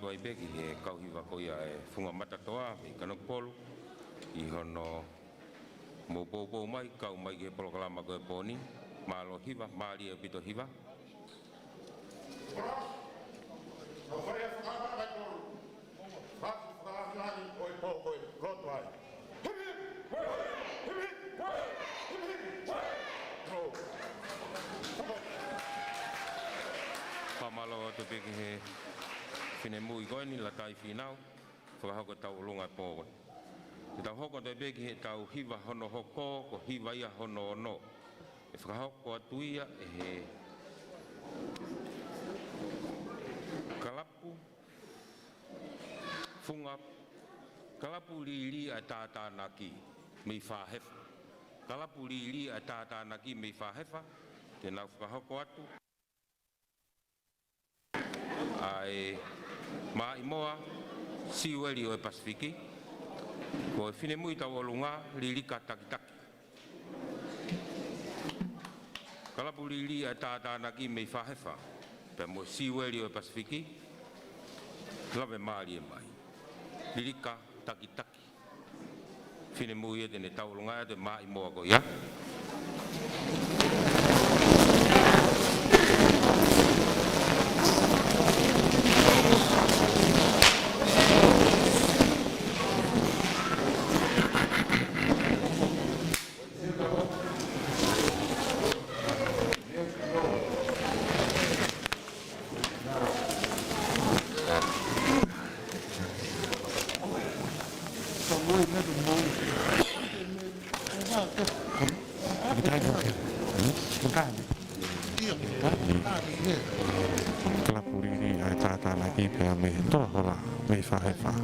matua i peki he kauhiwa koia e funga matatoa i Kanokopolu i hono mo popo mai kau mai ke polokalama ko e poni malo hiva mali e pito hiva Pamalo to peki he fine mui koini la tai finau whakahoko tau lunga pōko. Te tau hoko te peki he tau hiva hono hoko ko hiva ia hono ono. E whakahoko atuia e he kalapu funga kalapu li a tātānaki mei whahefa. Kalapu li a tātānaki mei whahefa te nau whakahoko atu. Ai mai moa siweli o Pasifiki ko fine mui tau olunga lilika takitaki kalapu lili a tātānaki mei whahefa pe mo siweli o Pasifiki lave maali e mai lilika takitaki fine mui e tene tau olunga e te mai moa ko ia Kalapuri ai tātānaki pēr me tohora me whahewa.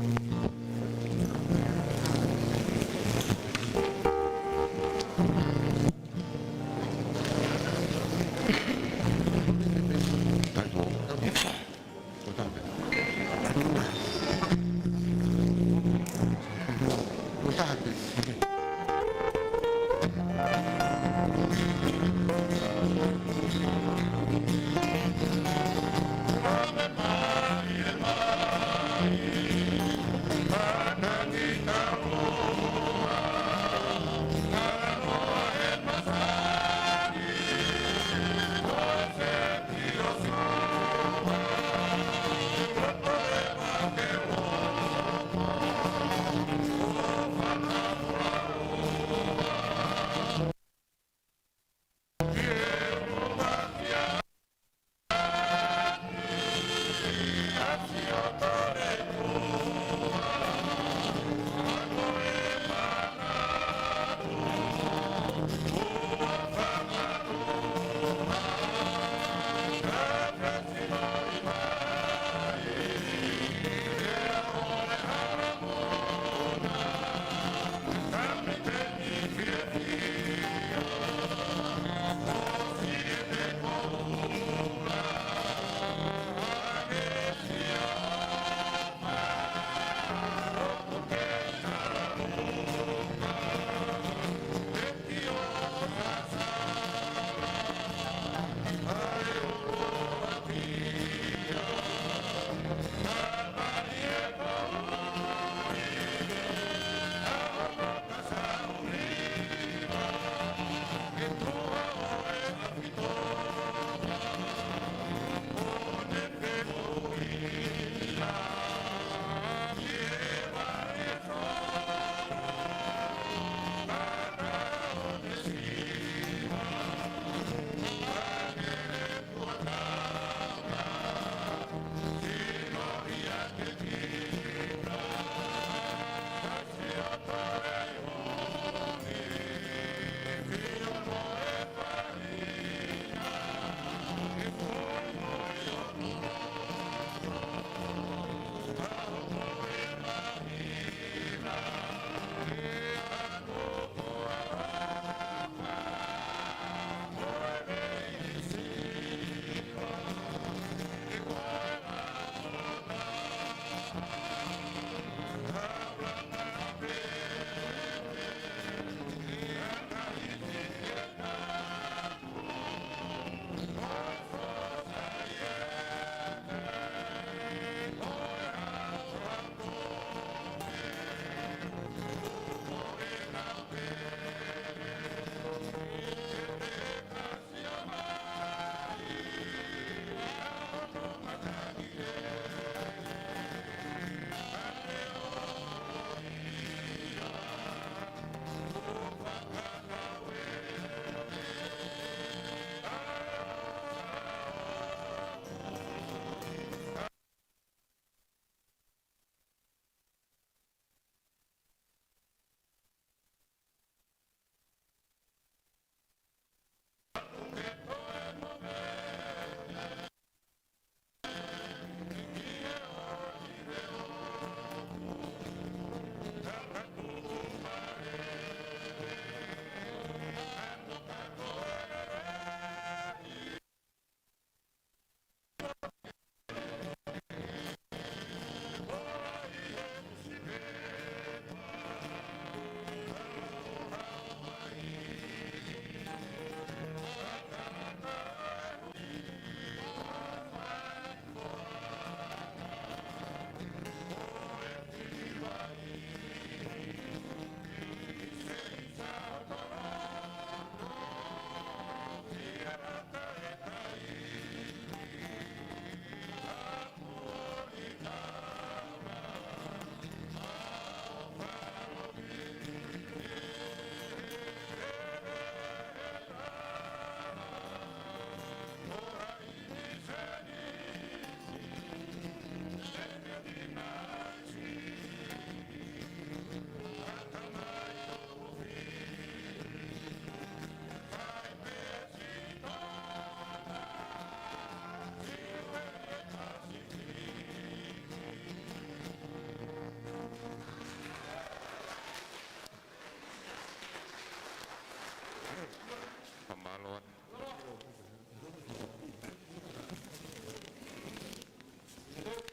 Pamaloan.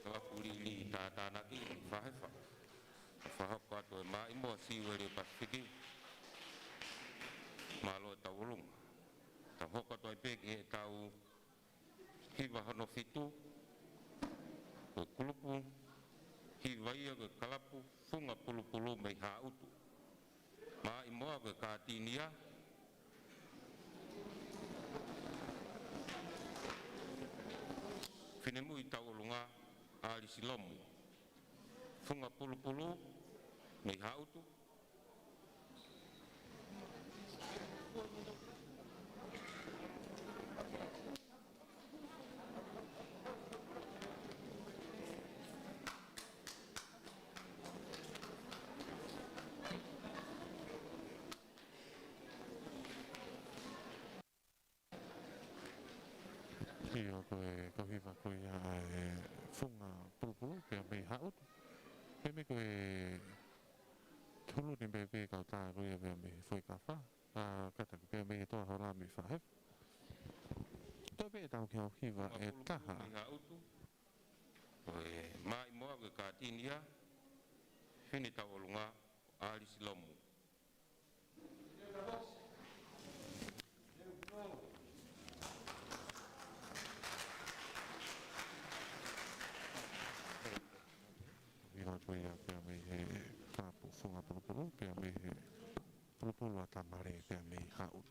Ka puli li tata na ki fahefa. Fahako atu mai mo siwe le Pasifiki. Malo taulung. Ta hoko to peki tau hiwa hono fitu. Ko kulupu hiwa ia ke kalapu funga pulu-pulu mai hautu. Mai mo ke katinia. Finemu i taulunga ali silomu. Funga pulu-pulu mai hautu. Iyo ko hiva ko ia funga pulu pia me haut. Pe me ko tulu ni be ka ta ko ia me foi ka fa. Ka ta pe me to hala mi fa hef. To be ta ko hiva taha. Mai mo ke katinia. Fini taulunga ali silomu. Ila ko ia pia me ka funga pulu pia me pulu ata mare pia me haut.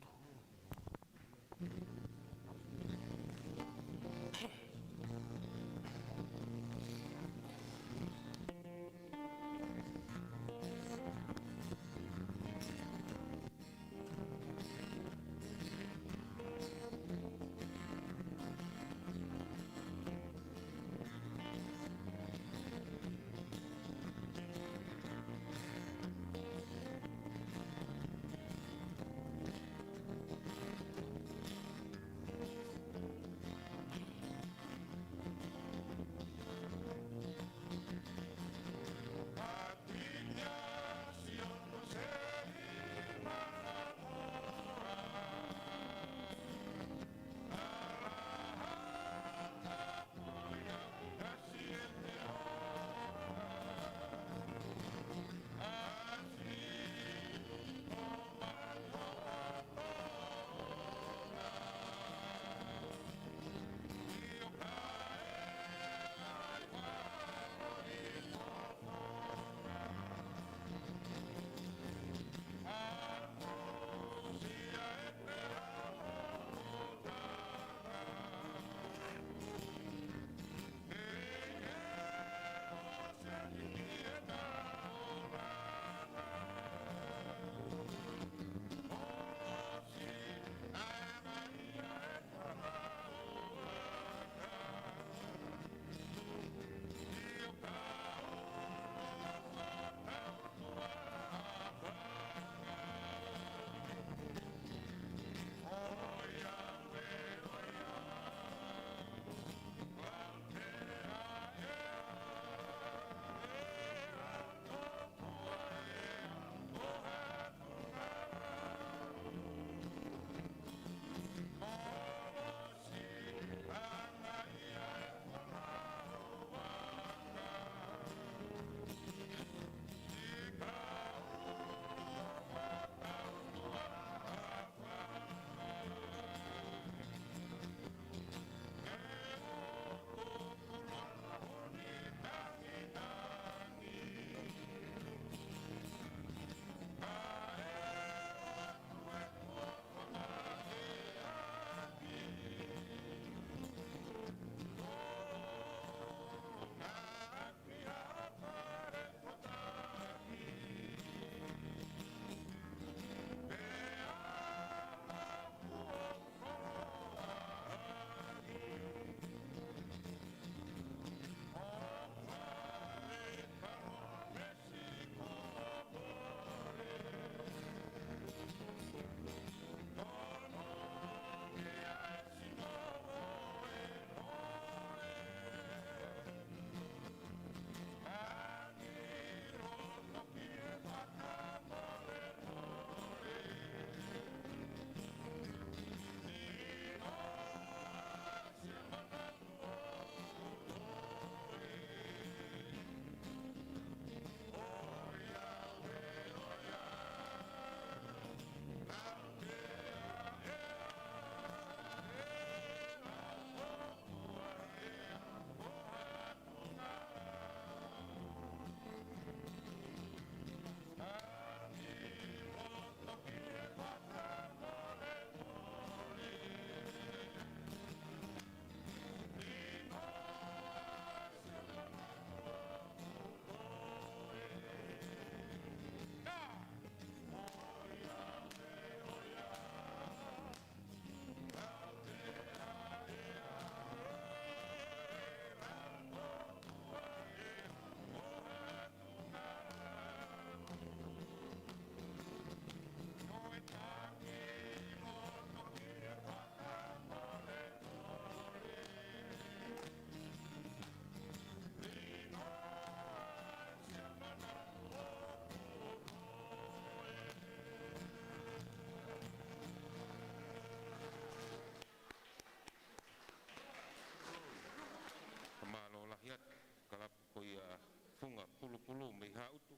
pulu me ha utu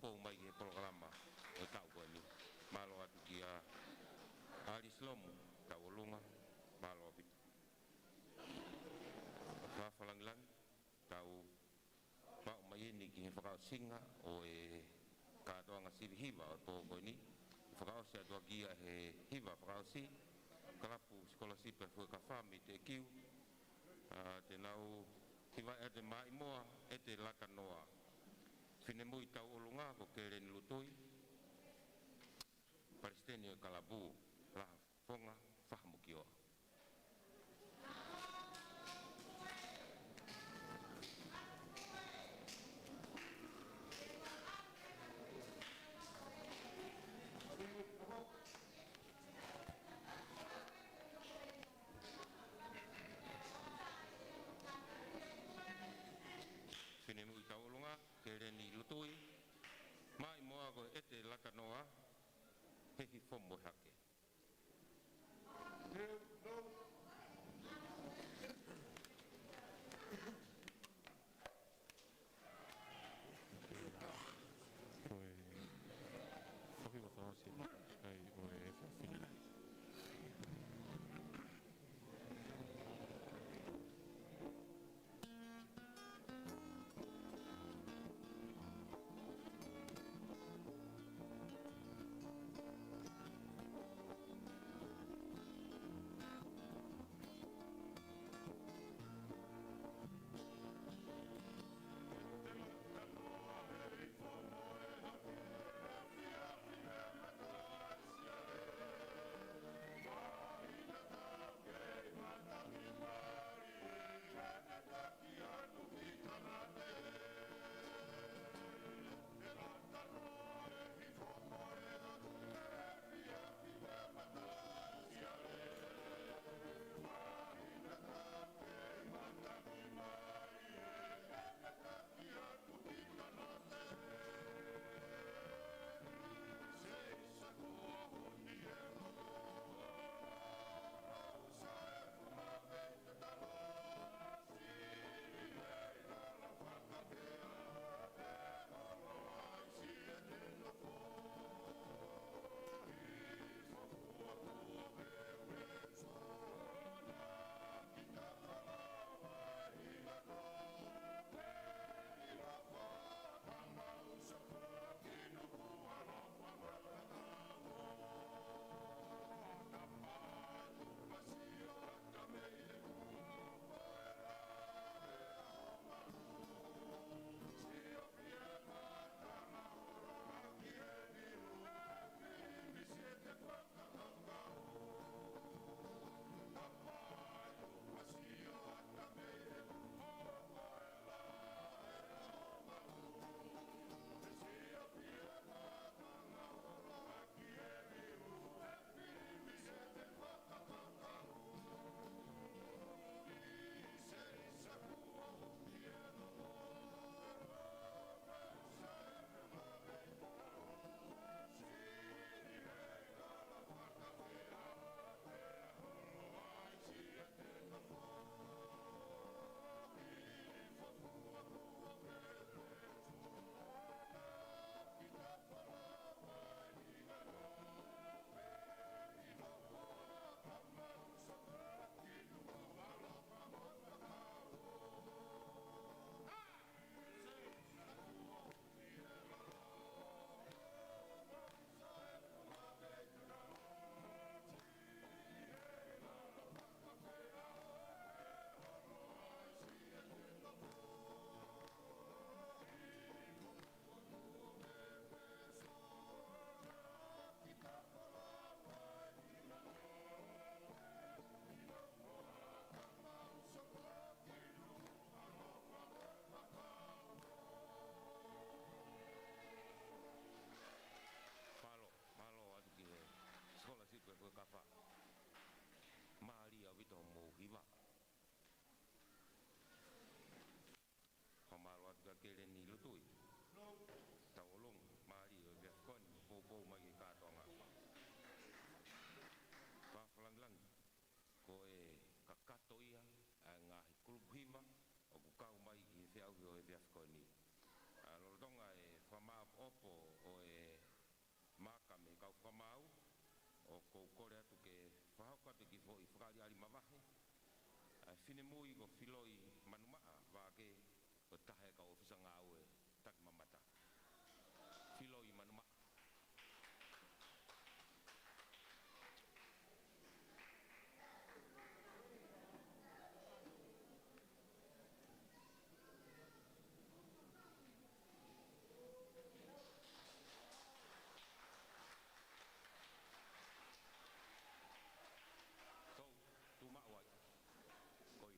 po mai e programa o tau ko ni malo atu ki a ali slomu tau lunga malo bit fa falang tau ma mai ni ki fa singa o e ka to nga si hiva o to ko ni fa se to ki e hiva fa si kalapu sekolah si pe ka fami te kiu te nau hiva e te mai moa e te laka noa fine mui tau olunga ko kere ni lutoi Palestina e kalabu la fonga fahamu kioa fine mui tau olunga kere ni lutoi mai moa ko e te laka noa hehi fomo hake Oe, whaki wa tāsi, ai oe e whawhina. tau o e viafko ni. Lordonga e whama opo o e maka me kau whamau o kou kore atu ke whahauka te ki fo i whakari ali mawahe. Whine mui ko whiloi manumaa wake o tahe ka ofisa ngā ue tak mamata. Whiloi manumaa. Tu mak wai. Koi.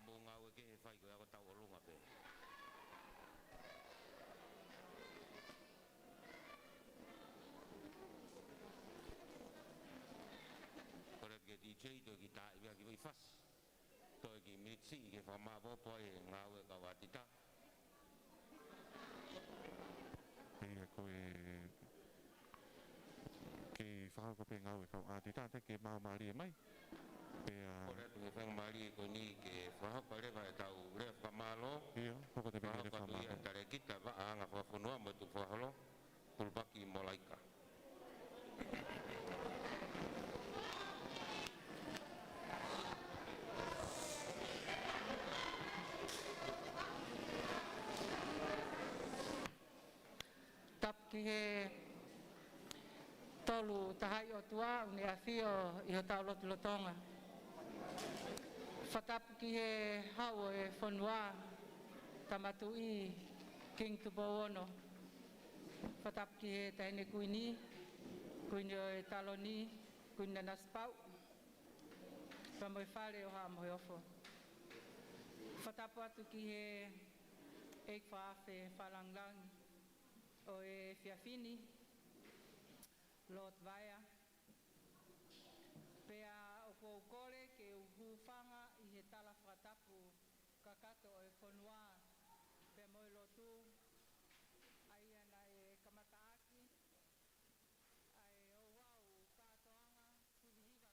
Mo ngau ke fai ko ako tau olunga pe. Ora ke DJ to kita ia ki fas. To ki mitsi ke fama bo po e ngau ka watita. Ia ko e ke whakau ka pe ngau e kau ātita te ke mau mari e mai. Ora tu ke whang mari ko ni ke whahapa rewa e tau rea whamalo. Ia, hoko te pere Whahapa tu ia tare kita wa anga whawhunua mo tu whahalo. Pulpaki molaika. ki he tolu tahai o tua uni a fio I ho tau lotu lotonga. Whatapu ki he hau e whanua tamatu I King Tupowono. Whatapu ki he tahine kuini, kuini o e taloni, kuini na naspau. Pamoe whare o haa mohe ofo. Whatapu atu ki he eik whaafe whalanglang o e Whiawhini, Lord Vaia. Pea o kou kore ke uhu whanga I he tala whatapu kakato o e whanua pea moe lotu ai ana e kamataaki ai o wau kātoanga kulihiwa kakala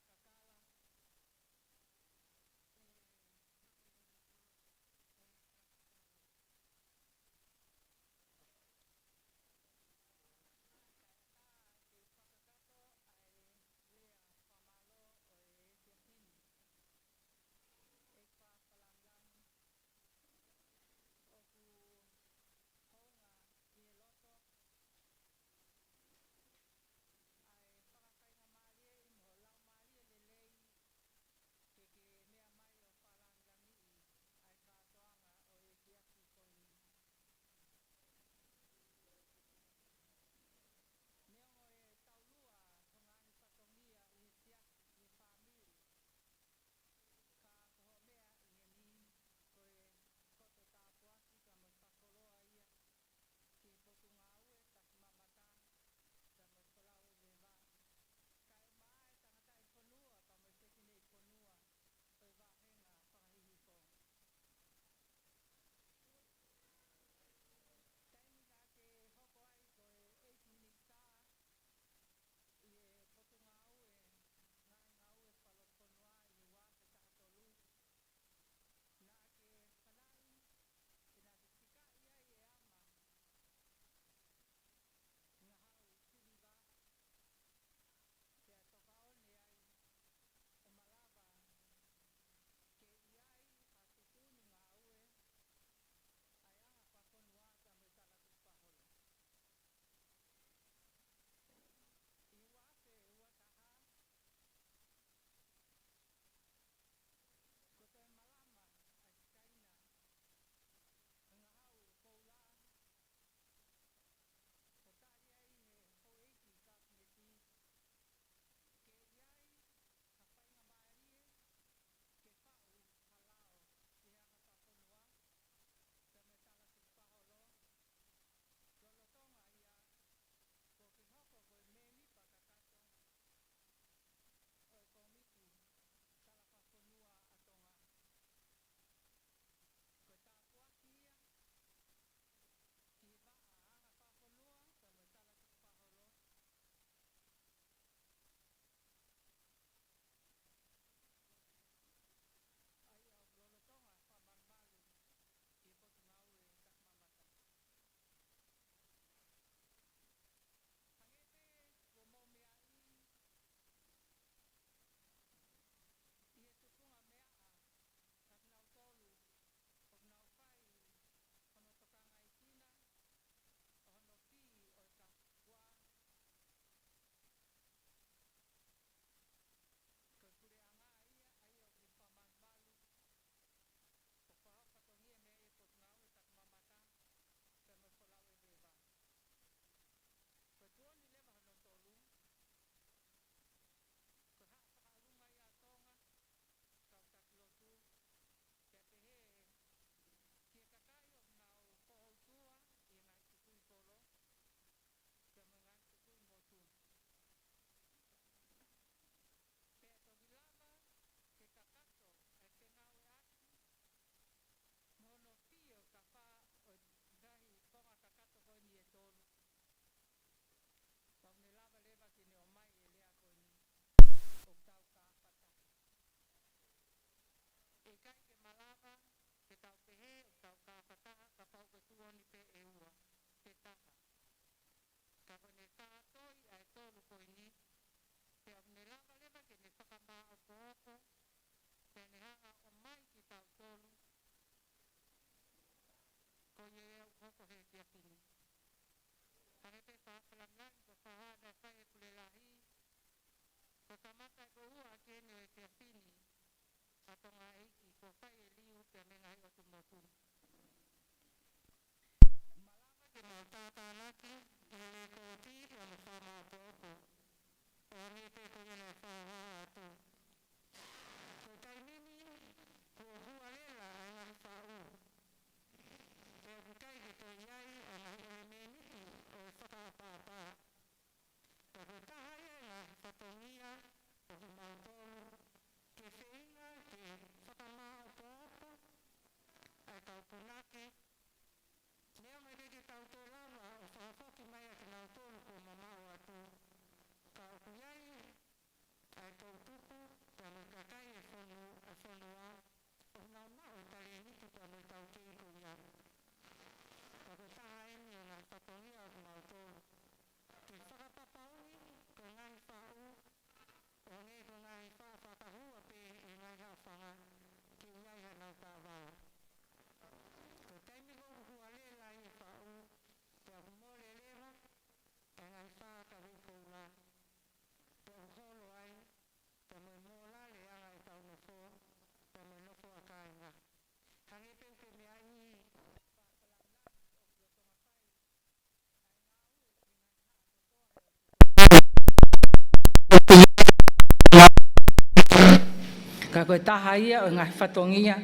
Ka koe taha ia o ngai whatongia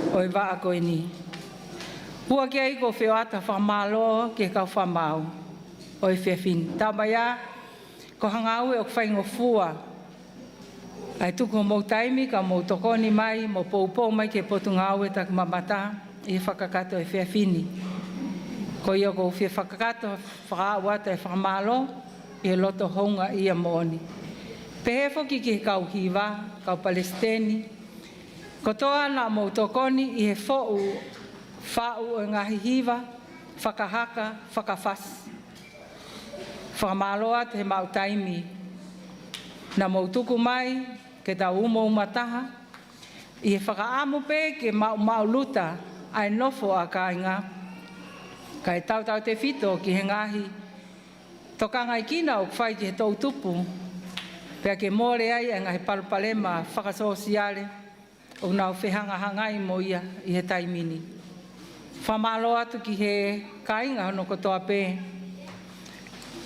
o e waa koe ni. Hua kia i ko whioata whamalo ke kau whamau o e whiawhini. Tāmaya ko hangaue o kwhaingo fua. Ai tuku mou taimi ka mou tokoni mai mo poupou mai ke potungaue tak mamata i whakakato e whiawhini. Ko ia ko whia whakakato whakaawata e whamalo i e loto honga i a mooni. Pehefo ki ke kau hiwa, kau Palestini. Ko toa na mou tokoni i he fo'u whau o ngahi hiwa, whakahaka, whakawhas. Whamaloa te he mau taimi. Na mou tuku mai, ke tau umo umataha. I he whakaamu pe ke mau luta, ai nofo a kāinga. Kai tau te whito ki he ngahi. Tokanga i kina o kwhai ki he tau tupu. Pea ke mōre ai e ngahi palpalema whakasosiale o nau whehanga hangai mo ia i he taimini. Whamalo atu ki he kāinga hono kotoa pē.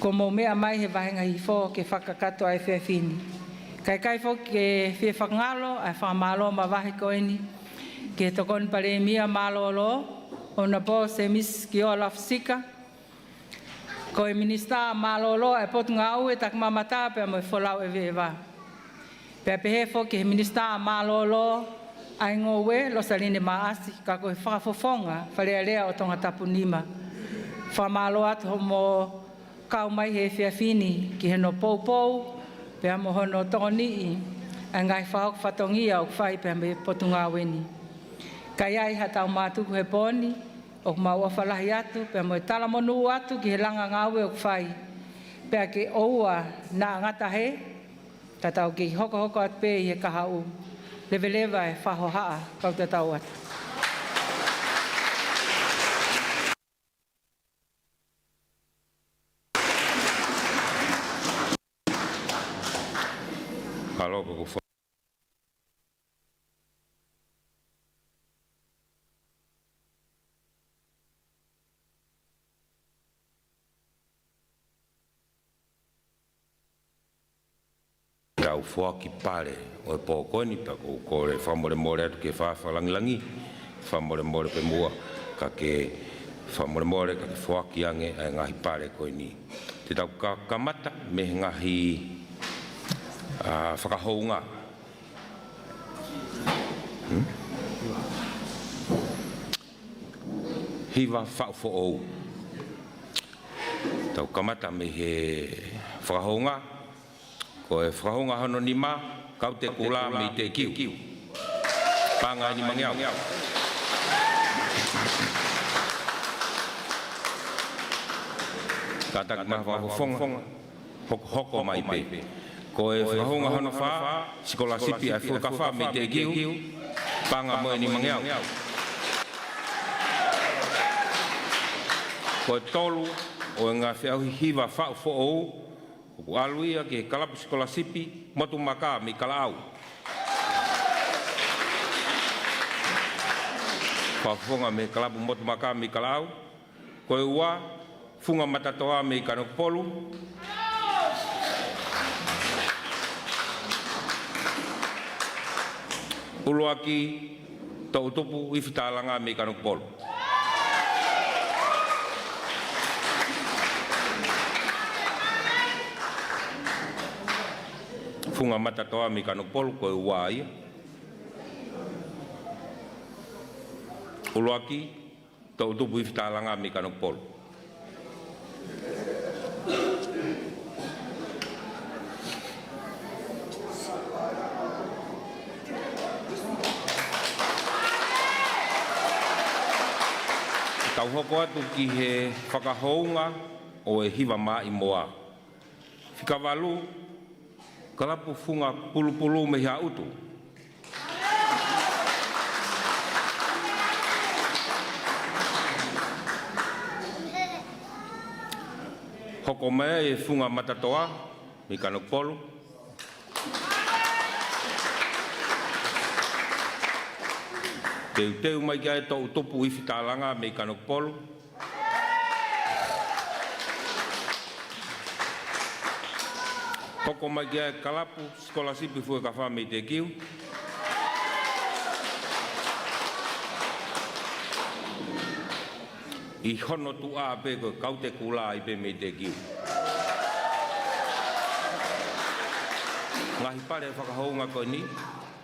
Ko mō mea mai he wahenga hi fō ke whakakato ai whiawhini. Kai fō ke whia whakangalo ai whamalo ma wahi koeni. Ke tokon pare mia malolo o na pō se mis ki o lafsika. Ko e minista malolo e potunga au e tak mamata pe mo folau e veva. Pe pehe fo ke minista malolo ai ngowe lo saline maasi ka ko whakafofonga whalealea o tonga tapunima. Whamalo atu mo kau mai he whiawhini ki he no poupou pe mo hono toni i ngai whahok whatongia o whai pe me potunga weni. Kai ai hatau mātuku he poni o mau awhalahi atu, pea mo e talamonu atu ki he langa ngawe o kwhai. Pea ke oua na ngata he, tatau ki hoko atu pe i he kahau. Lewa e whaho haa kau tatau atu. Halo, koko tau fuaki pare o e pōkoni ta ko le whamore more atu ke whawhalangilangi whamore more pe mua ka ke whamore more ka ke fuaki ange ai ngahi pare koe ni te tau ka kamata me ngahi whakahounga hiwa whau ou tau kamata me he whakahounga ko e whahonga hono ni ma, kau te kula me te kiu. Panga ni mangiau. Katak maha whafonga, hoko mai pe. Ko e whahonga hono wha, sikola sipi ai whukawha me te kiu, panga moe ni mangiau. Ko e tolu o ngā whiahi hiwa whau fo'ou, o aluia ke kalapu sikola sipi, motu maka mi kalaau. Whafonga me kalapu motu maka mi kalaau, koe ua, funga matatoa me Kanokopolu. Uluaki tautupu i fitalanga me Kanokopolu. Funga matatoa me Kanokopolu ko uai. Uluaki tautupu i fitalanga me Kanokopolu. Tau hoko atu ki he whakahounga o e hiwa mā i moa. Whikawalu, kalapu funga pulupulu me hea utu. Hoko mea e funga matatoa, me Kanokopolu. Teu mai kia e tau topu i whitalanga me Kanokopolu. Hoko mai kia e kalapu skolasipi fue ka wha me te kiu. I hono tu a pe ko kaute kula i pe me te kiu. Ngahi pare whakahounga ko ni,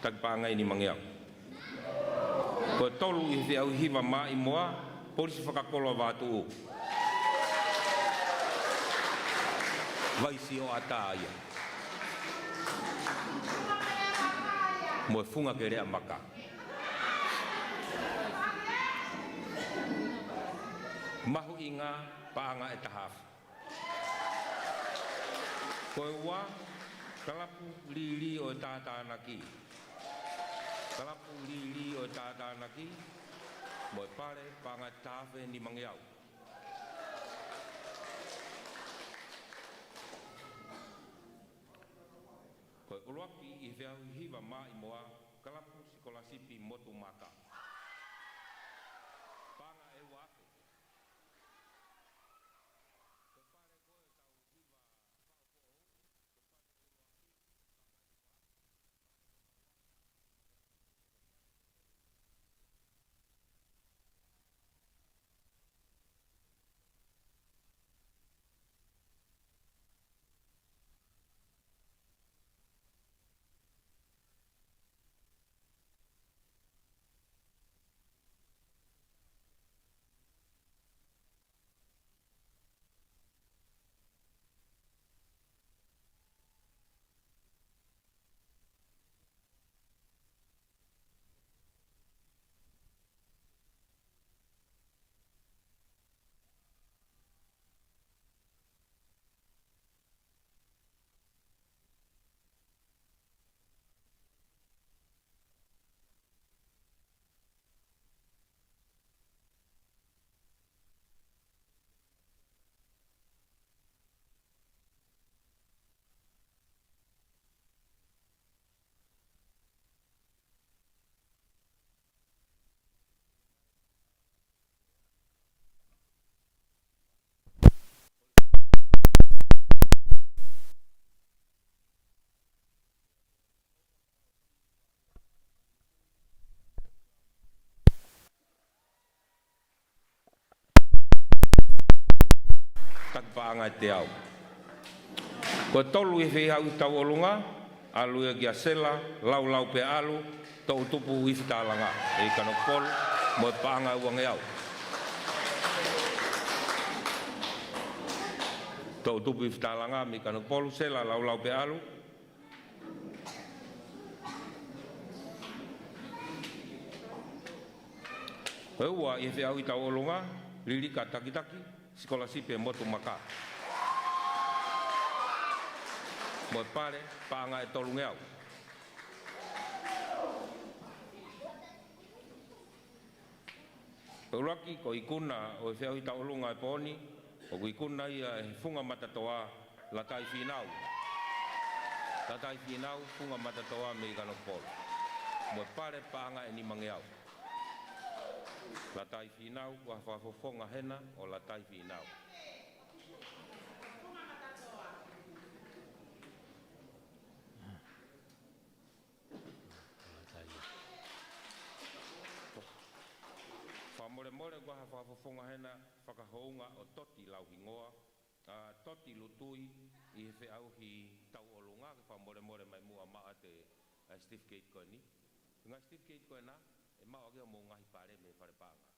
tak pāngai ni mangiau. Ko tolu i te au hiwa mā i moa, polisi whakakolo wātu o. Vaisi o ata ia. Mo e funga ke rea maka. Mahu inga paanga e tahafu. Ko e ua, kalapu lili o tātānaki. Kalapu lili o tātānaki, mo e pare panga tāwhe ni mangiau. Ko e uruaki i whiau hiwa mā i moa, kalapu sikolasipi motu maka. Panga e wafe. Tak paanga te au. Ko tolu i whi hau tau olunga, alu e kia sela, lau pe alu, tau tupu i whitalanga. E Kanokopolu, mo e paanga uange au. Tau tupu i whitalanga, me Kanokopolu, sela, lau pe alu. Ko ua i whi hau i tau olunga, lirika takitaki, sikolasipi e motu maka. Mo e pare, paanga e tolu ngeau. Uraki ko ikuna o e whiau i taulunga e poni, o ko ikuna ia e funga matatoa la tai whinau. La tai whinau funga matatoa me i Kanokopolu. Mo e pare paanga e ni mangeau. La tai whinau kua whafofonga hena o la tai whinau. mole kwa whakafonga hena whakahounga o toti lau hingoa, toti lutui i he whiau hi tau o lunga, ka wha mole mai mua maa te Steve Gate koe ni. Ngā Steve Gate koe na, e maa o kia mō ngahi pare me whare pānga.